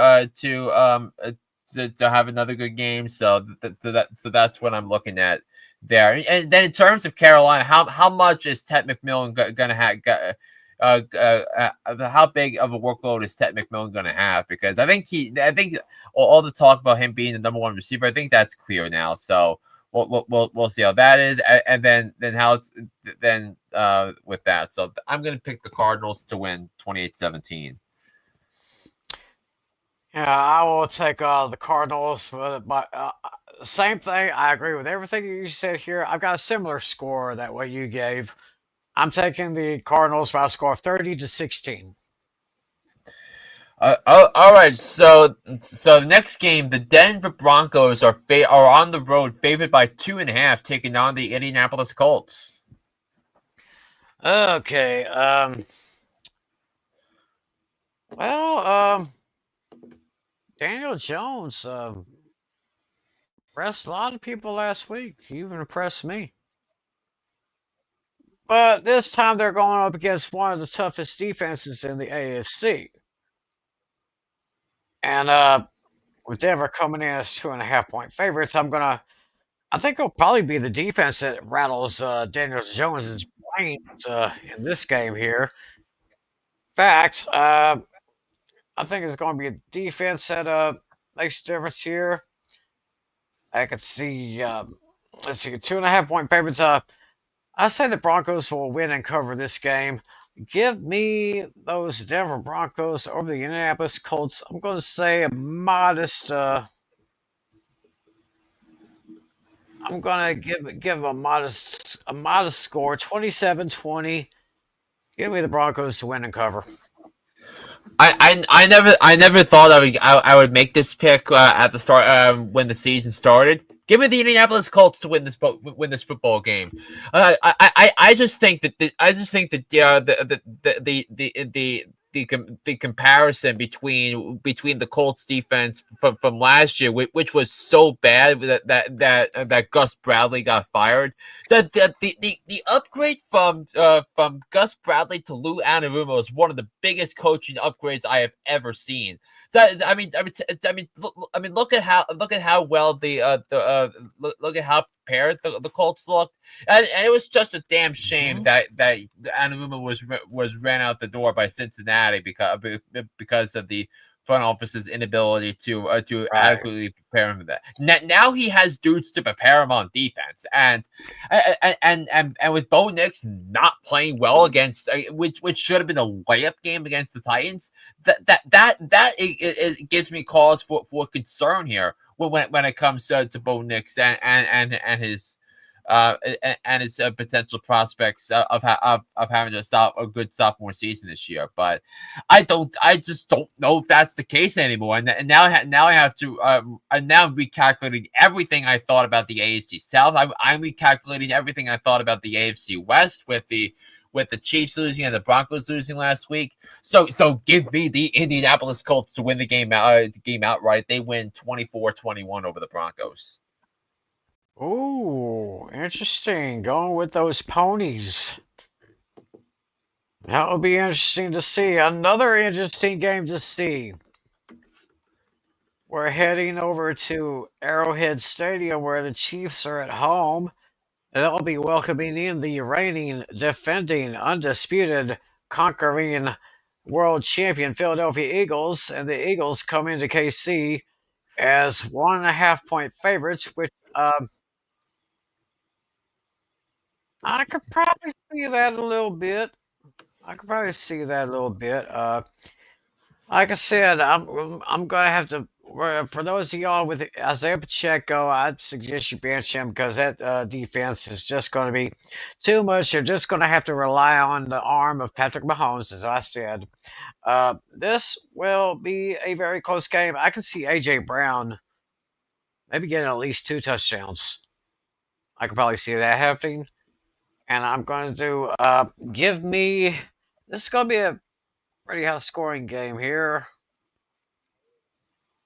have another good game. So that's what I'm looking at there. And then in terms of Carolina, how much is Ted McMillan going to have? How big of a workload is Ted McMillan going to have? Because I think all the talk about him being the number one receiver, I think that's clear now. So we'll see how that is, and then how's then with that. So I'm going to pick the Cardinals to win 28-17. Yeah, I will take the Cardinals. But same thing. I agree with everything you said here. I've got a similar score that what you gave. I'm taking the Cardinals by a score of 30-16. All right. So the next game, the Denver Broncos are on the road, favored by 2.5, taking on the Indianapolis Colts. Okay. Well, Daniel Jones impressed a lot of people last week. He even impressed me. But this time they're going up against one of the toughest defenses in the AFC. And with Denver coming in as 2.5 point favorites, I think it'll probably be the defense that rattles Daniel Jones's brains in this game here. In fact, I think it's going to be a defense that makes a difference here. I could see, let's see, 2.5 point favorites. I say the Broncos will win and cover this game. Give me those Denver Broncos over the Indianapolis Colts. I'm going to say a modest. I'm going to give a modest score, 27-20. Give me the Broncos to win and cover. I never thought I would make this pick at the start when the season started. Give me the Indianapolis Colts to win this football game. I just think that the comparison between the Colts defense from last year, which was so bad that Gus Bradley got fired. So the upgrade from Gus Bradley to Lou Anarumo is one of the biggest coaching upgrades I have ever seen. So, look at how well look at how prepared the Colts looked, and it was just a damn shame that Anarumo was ran out the door by Cincinnati because of the front office's inability to Right. adequately prepare him for that. Now he has dudes to prepare him on defense, and with Bo Nix not playing well against which should have been a layup game against the Titans, it gives me cause for concern here when it comes to Bo Nix and his potential prospects of having a good sophomore season this year. But I just don't know if that's the case anymore. And now I have to I'm now recalculating everything I thought about the AFC South. I'm recalculating everything I thought about the AFC West with the Chiefs losing and the Broncos losing last week. So give me the Indianapolis Colts to win the game outright. They win 24-21 over the Broncos. Ooh, interesting. Going with those ponies. That will be interesting to see. Another interesting game to see. We're heading over to Arrowhead Stadium where the Chiefs are at home. They'll be welcoming in the reigning, defending, undisputed, conquering world champion Philadelphia Eagles. And the Eagles come into KC as 1.5 point favorites, which I could probably see that a little bit. I could probably see that a little bit. Like I said, I'm gonna have to For those of y'all with Isaiah Pacheco, I'd suggest you bench him because that defense is just going to be too much. You're just going to have to rely on the arm of Patrick Mahomes, as I said. This will be a very close game. I can see A.J. Brown maybe getting at least 2 touchdowns. I could probably see that happening. And I'm going to do, give me, this is going to be a pretty high scoring game here.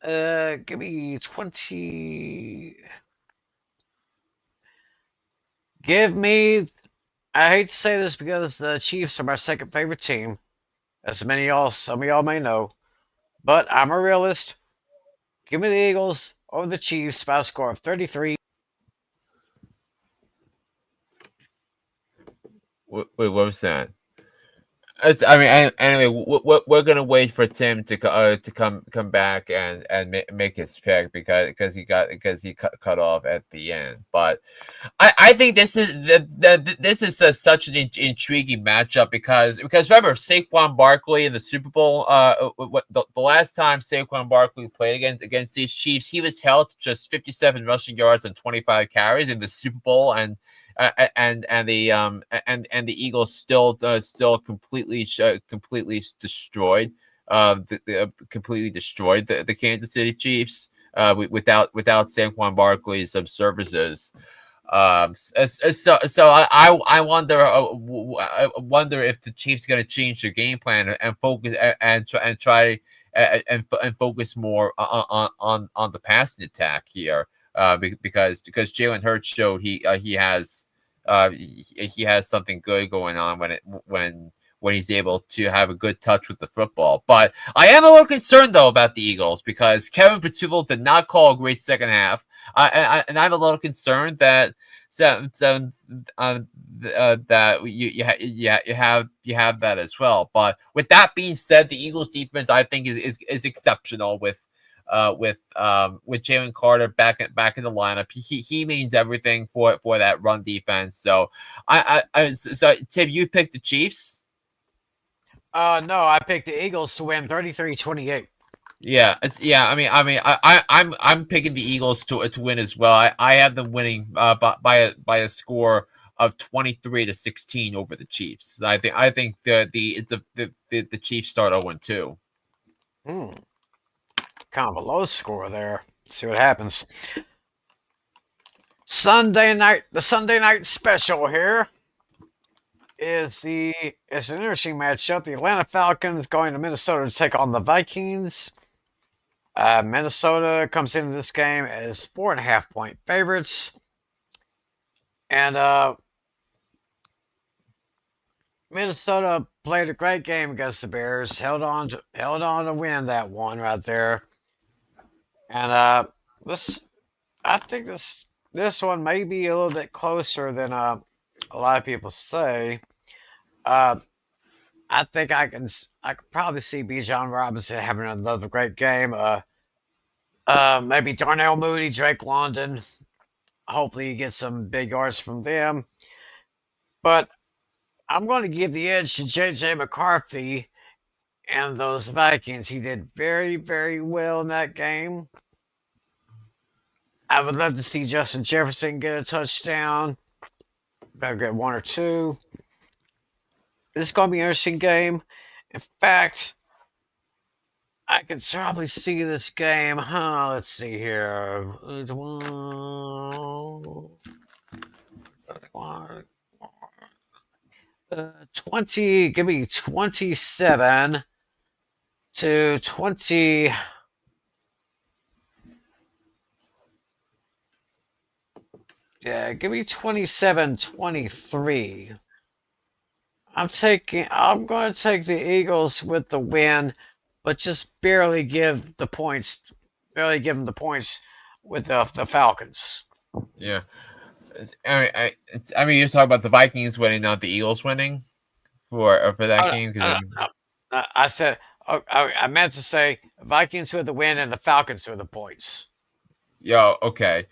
Give me 20. Give me. I hate to say this because the Chiefs are my second favorite team, as some of y'all may know. But I'm a realist. Give me the Eagles over the Chiefs by a score of 33. Wait, what was that? Anyway, we're gonna wait for Tim to come back and make his pick because he cut off at the end. But I think this is such an intriguing matchup because remember Saquon Barkley in the Super Bowl. The last time Saquon Barkley played against these Chiefs, he was held to just 57 rushing yards and 25 carries in the Super Bowl, and the Eagles still completely destroyed completely destroyed the Kansas City Chiefs without Saquon Barkley's services. So I wonder if the Chiefs are going to change their game plan and focus and try and focus more on the passing attack here. Because Jalen Hurts showed he has something good going on when he's able to have a good touch with the football. But I am a little concerned though about the Eagles because Kevin Patullo did not call a great second half, and I'm a little concerned that that you have that as well. But with that being said, the Eagles defense I think is exceptional with Jalen Carter back in the lineup. He means everything for that run defense. So so Tim, you picked the Chiefs. No, I picked the Eagles to win 33-28. Yeah, I'm picking the Eagles to win as well. I have them winning by a score of 23-16 over the Chiefs. I think the Chiefs start 0-2. Hmm. Kind of a low score there. Let's see what happens. The Sunday night special here it's an interesting matchup. The Atlanta Falcons going to Minnesota to take on the Vikings. Minnesota comes into this game as 4.5-point favorites. And Minnesota played a great game against the Bears. Held on to win that one right there. And I think this one may be a little bit closer than a lot of people say. I think I could probably see Bijan Robinson having another great game. Maybe Darnell Mooney, Drake London. Hopefully, you get some big yards from them. But I'm going to give the edge to J.J. McCarthy and those Vikings. He did very, very well in that game. I would love to see Justin Jefferson get a touchdown. Better get one or two. This is going to be an interesting game. In fact, I could probably see this game. Let's see here. 20, give me 27 to 20. Yeah, give me 27-23. I'm going to take the Eagles with the win, but just barely give them the points with the Falcons. Yeah. You're talking about the Vikings winning, not the Eagles winning for that game. I said I meant to say Vikings with the win and the Falcons with the points. Yeah. Okay.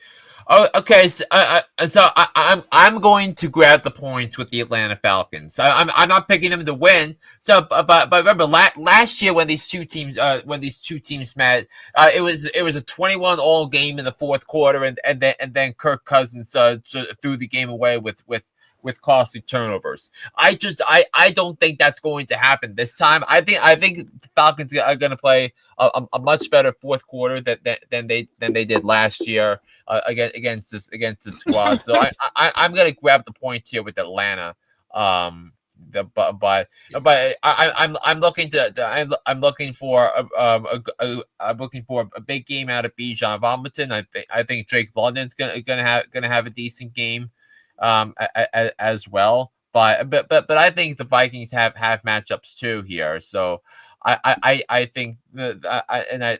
Oh, okay. I'm going to grab the points with the Atlanta Falcons. I'm not picking them to win. So, but remember last year when these two teams met, it was a 21 all game in the fourth quarter, and then Kirk Cousins threw the game away with costly turnovers. I don't think that's going to happen this time. I think the Falcons are going to play a much better fourth quarter than they did last year against this squad. So I'm gonna grab the point here with Atlanta. The I'm looking I'm looking for I'm looking for a big game out of Bijan Robinson. I think Drake London's gonna have a decent game, as well. But I think the Vikings have matchups too here. So I think I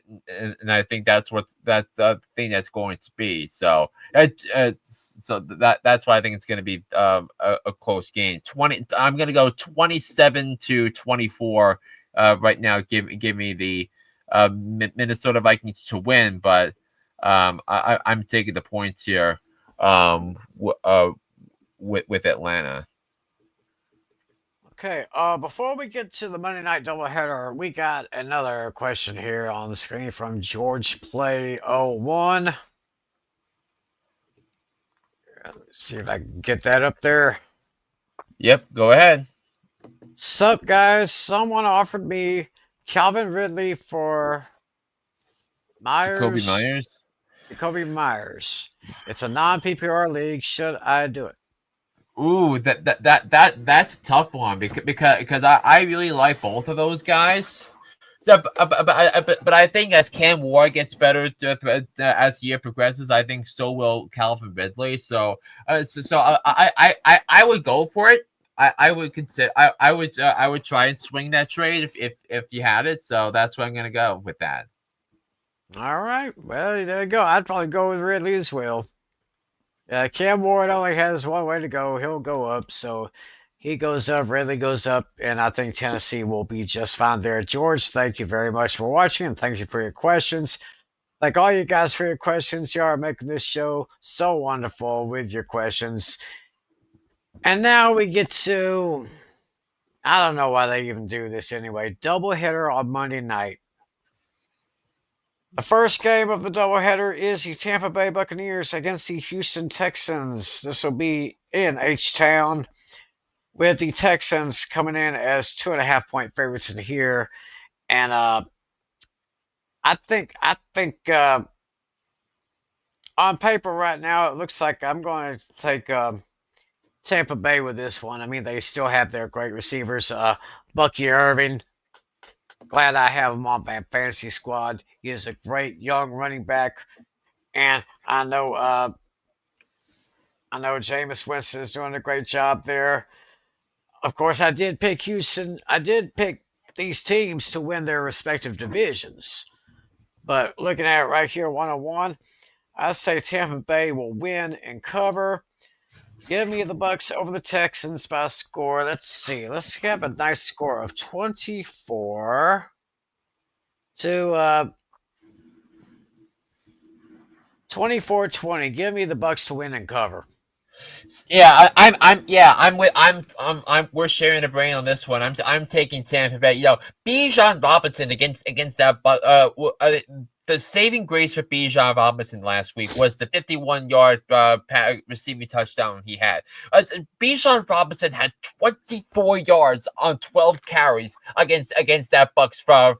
think that's the thing that's going to be. So that's why I think it's going to be a close game. I'm going to go 27-24 right now. Give me the Minnesota Vikings to win, but I'm taking the points here with Atlanta. Okay, before we get to the Monday night doubleheader, we got another question here on the screen from George Play 01. Let's see if I can get that up there. Yep, go ahead. Sup, guys? Someone offered me Calvin Ridley for Jacoby Myers. Myers. Jacoby Myers. It's a non-PPR league. Should I do it? Ooh, that's a tough one because I really like both of those guys. So, but I think as Cam Ward gets better as the year progresses, I think so will Calvin Ridley. So I would go for it. I would consider I would try and swing that trade if you had it. So that's where I'm gonna go with that. All right. Well, there you go. I'd probably go with Ridley as well. Cam Ward only has one way to go. He'll go up. So he goes up, Ridley goes up, and I think Tennessee will be just fine there. George, thank you very much for watching, and thank you for your questions. Thank all you guys for your questions. You are making this show so wonderful with your questions. And now we get to, I don't know why they even do this anyway, doubleheader on Monday night. The first game of the doubleheader is the Tampa Bay Buccaneers against the Houston Texans. This will be in H-Town, with the Texans coming in as 2.5 point favorites in here. And I think on paper right now, it looks like I'm going to take Tampa Bay with this one. I mean, they still have their great receivers, Bucky Irving. Glad I have him on my fantasy squad. He is a great young running back, and I know Jameis Winston is doing a great job there. Of course, I did pick Houston. I did pick these teams to win their respective divisions. But looking at it right here, 101, I say Tampa Bay will win and cover. Give me the Bucks over the Texans by a score. Let's see. Let's have a nice score of 24 to 24-20. Give me the Bucks to win and cover. Yeah, we're sharing the brain on this one. I'm taking Tampa Bay. Bijan Robinson against that, but the saving grace for Bijan Robinson last week was the 51-yard receiving touchdown he had. Bijan Robinson had 24 yards on 12 carries against that Bucks front.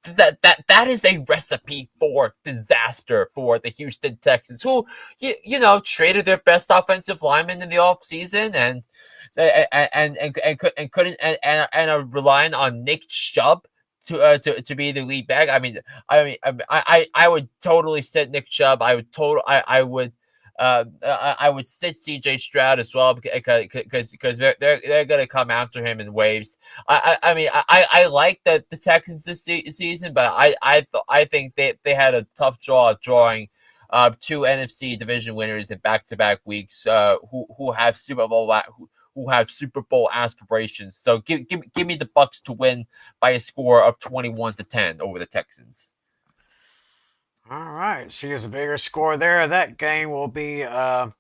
That is a recipe for disaster for the Houston Texans, who traded their best offensive lineman in the offseason and are relying on Nick Chubb to be the lead back. I would totally sit Nick Chubb. I would sit CJ Stroud as well because they're gonna come after him in waves. I like the Texans this season, but I think they had a tough drawing two NFC division winners in back-to-back weeks who have Super Bowl aspirations. So give me the Bucks to win by a score of 21-10 over the Texans. All right. See, there's a bigger score there. That game will be at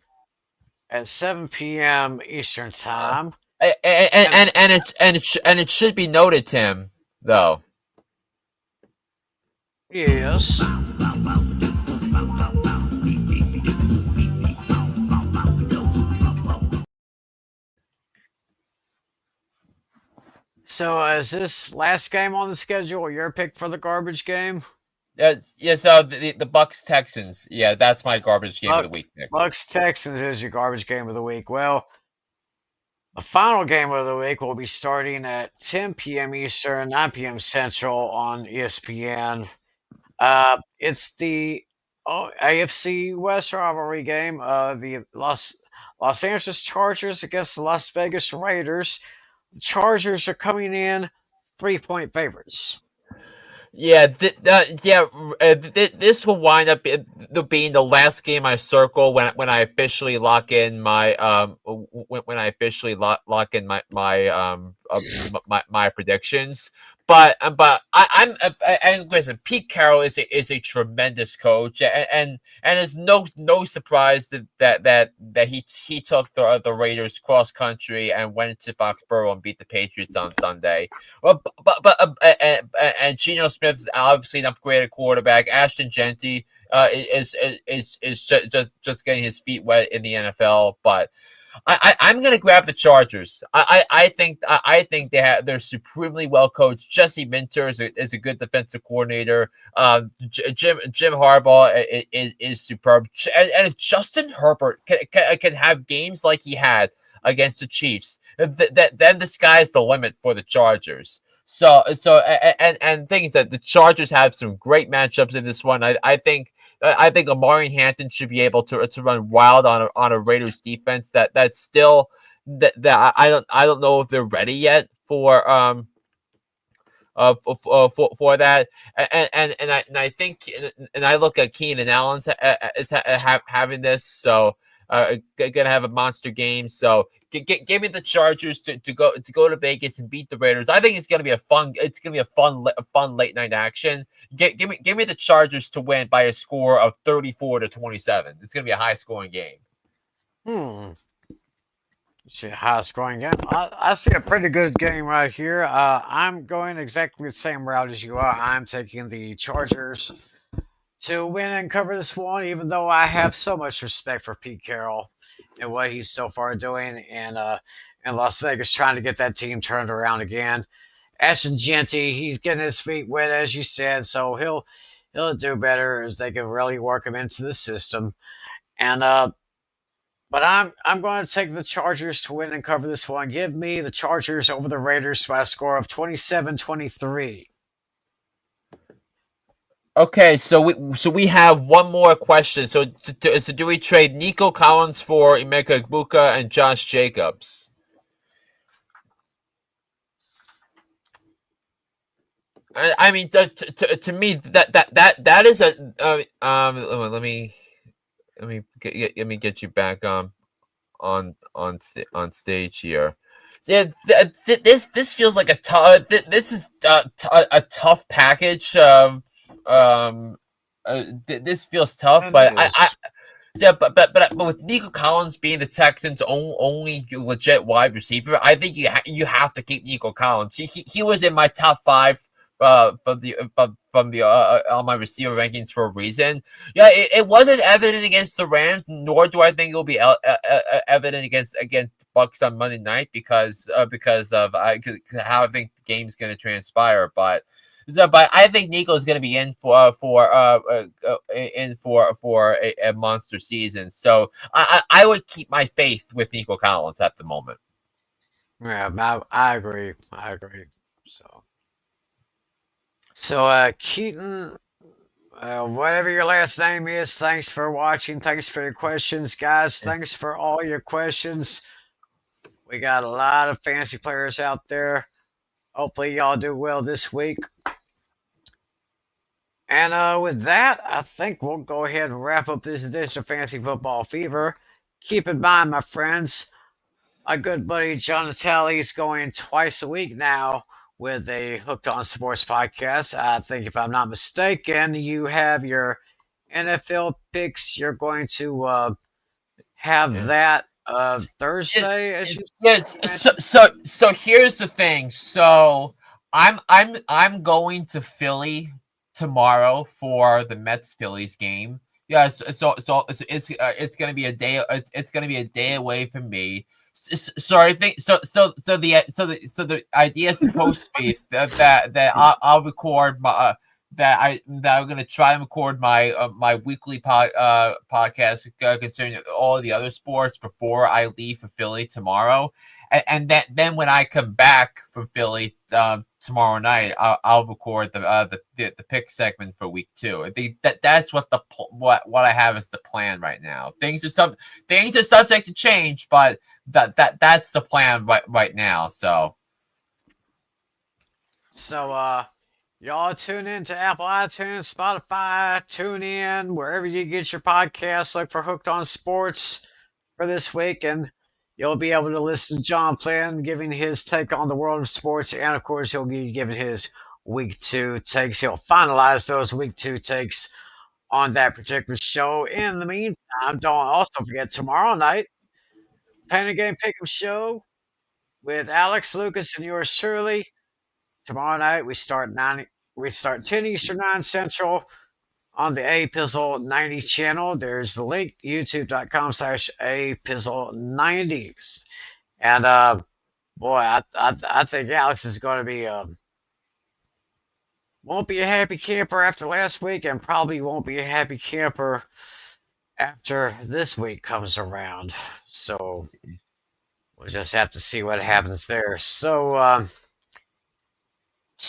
7 p.m. Eastern Uh, Time. and And it should be noted, Tim, though. yes. So, is this last game on the schedule your pick for the garbage game? Yeah, so the Bucks Texans. Yeah, that's my garbage game of the Buck, week pick. Bucks Texans is your garbage game of the week. Well, the final game of the week will be starting at 10 p.m. Eastern, 9 p.m. Central on ESPN. It's the AFC West rivalry game. The Los Angeles Chargers against the Las Vegas Raiders. The Chargers are coming in 3-point favorites. Yeah, this will wind up being the last game I circle when I officially lock in my when I officially lock in my predictions. I'm and listen, Pete Carroll is a tremendous coach, and it's no surprise that he took the Raiders cross country and went to Foxborough and beat the Patriots on Sunday. Well, and Geno Smith's obviously an upgraded quarterback. Ashton Genty is just getting his feet wet in the NFL, but I'm gonna grab the Chargers. I think they're supremely well coached. Jesse Minter is a good defensive coordinator. Jim Harbaugh is superb. And if Justin Herbert can have games like he had against the Chiefs, then the sky's the limit for the Chargers. And things that the Chargers have some great matchups in this one. I think Amari Hampton should be able to run wild on a Raiders defense that's still that I don't know if they're ready yet for that. And I think and I look at Keenan Allen's having this, so gonna have a monster game. So give me the Chargers to go to Vegas and beat the Raiders. I think it's gonna be a fun late night action. Give me the Chargers to win by a score of 34-27. It's gonna be a high scoring game. Hmm. See a high scoring game. I see a pretty good game right here. I'm going exactly the same route as you are. I'm taking the Chargers to win and cover this one, even though I have so much respect for Pete Carroll and what he's so far doing in Las Vegas, trying to get that team turned around again. Ashton Genty, he's getting his feet wet, as you said, so he'll do better as they can really work him into the system. And but I'm going to take the Chargers to win and cover this one. Give me the Chargers over the Raiders by a score of 27-23. Okay, so we have one more question. So do we trade Nico Collins for Emeka Egbuka and Josh Jacobs? I mean, to me that is a let me get you back on stage here. So yeah, this feels like a tough. This is a tough package. This feels tough, It but I is. yeah, but with Nico Collins being the Texans' only legit wide receiver, I think you have to keep Nico Collins. He was in my top five from the on my receiver rankings for a reason. Yeah, it wasn't evident against the Rams, nor do I think it will be evident against Bucks on Monday night because of how I think the game's going to transpire, but. So, but I think Nico's going to be in for a monster season. So I would keep my faith with Nico Collins at the moment. Yeah, I agree. I agree. So, Keaton, whatever your last name is, thanks for watching. Thanks for your questions, guys. Thanks for all your questions. We got a lot of fantasy players out there. Hopefully, y'all do well this week. And with that, I think we'll go ahead and wrap up this edition of Fantasy Football Fever. Keep in mind, my friends, my good buddy John Natale is going twice a week now with a Hooked on Sports podcast. I think, if I'm not mistaken, you have your NFL picks. You're going to have Yeah. that Yes, Thursday, as you yes. mentioned. So here's the thing. So I'm going to Philly tomorrow for the Mets Phillies game. Yes, it's gonna be a day. It's gonna be a day away from me. So I think so the idea is supposed to be that I'll record my that I'm gonna try and record my weekly podcast concerning all the other sports before I leave for Philly tomorrow, and then when I come back from Philly tomorrow night, I'll record the pick segment for week 2. I think that's what what I have as the plan right now. Things are subject to change, but that's the plan right now. So, y'all tune in to Apple iTunes, Spotify, tune in wherever you get your podcasts. Look for Hooked on Sports for this week, and you'll be able to listen to John Flynn giving his take on the world of sports, and of course, he'll be giving his week 2 takes. He'll finalize those week 2 takes on that particular show. In the meantime, don't also forget tomorrow night, Penny Game Pick'em Show with Alex Lucas and yours truly. Tomorrow night we start 10 Eastern, 9 Central on the A Pizzle 90 channel. There's the link, youtube.com/A Pizzle 90s. And boy, I think Alex is going to be won't be a happy camper after last week, and probably won't be a happy camper after this week comes around. So we'll just have to see what happens there. So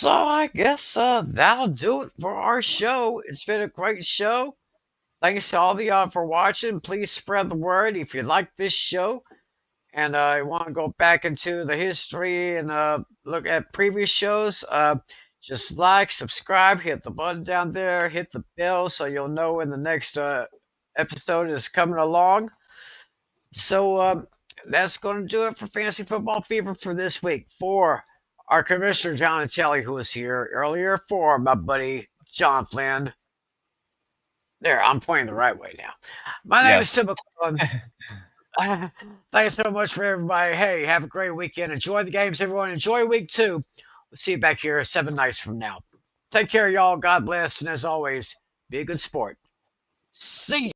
I guess that'll do it for our show. It's been a great show. Thanks to all of y'all for watching. Please spread the word if you like this show and you want to go back into the history and look at previous shows. Just like, subscribe, hit the button down there, hit the bell so you'll know when the next episode is coming along. So that's going to do it for Fantasy Football Fever for this week. For our commissioner, John Telly, who was here earlier, for my buddy, John Flynn. There, I'm pointing the right way now. My name is yes. Tim McClellan. Thanks so much for everybody. Hey, have a great weekend. Enjoy the games, everyone. Enjoy week 2. We'll see you back here 7 nights from now. Take care, y'all. God bless. And as always, be a good sport. See ya.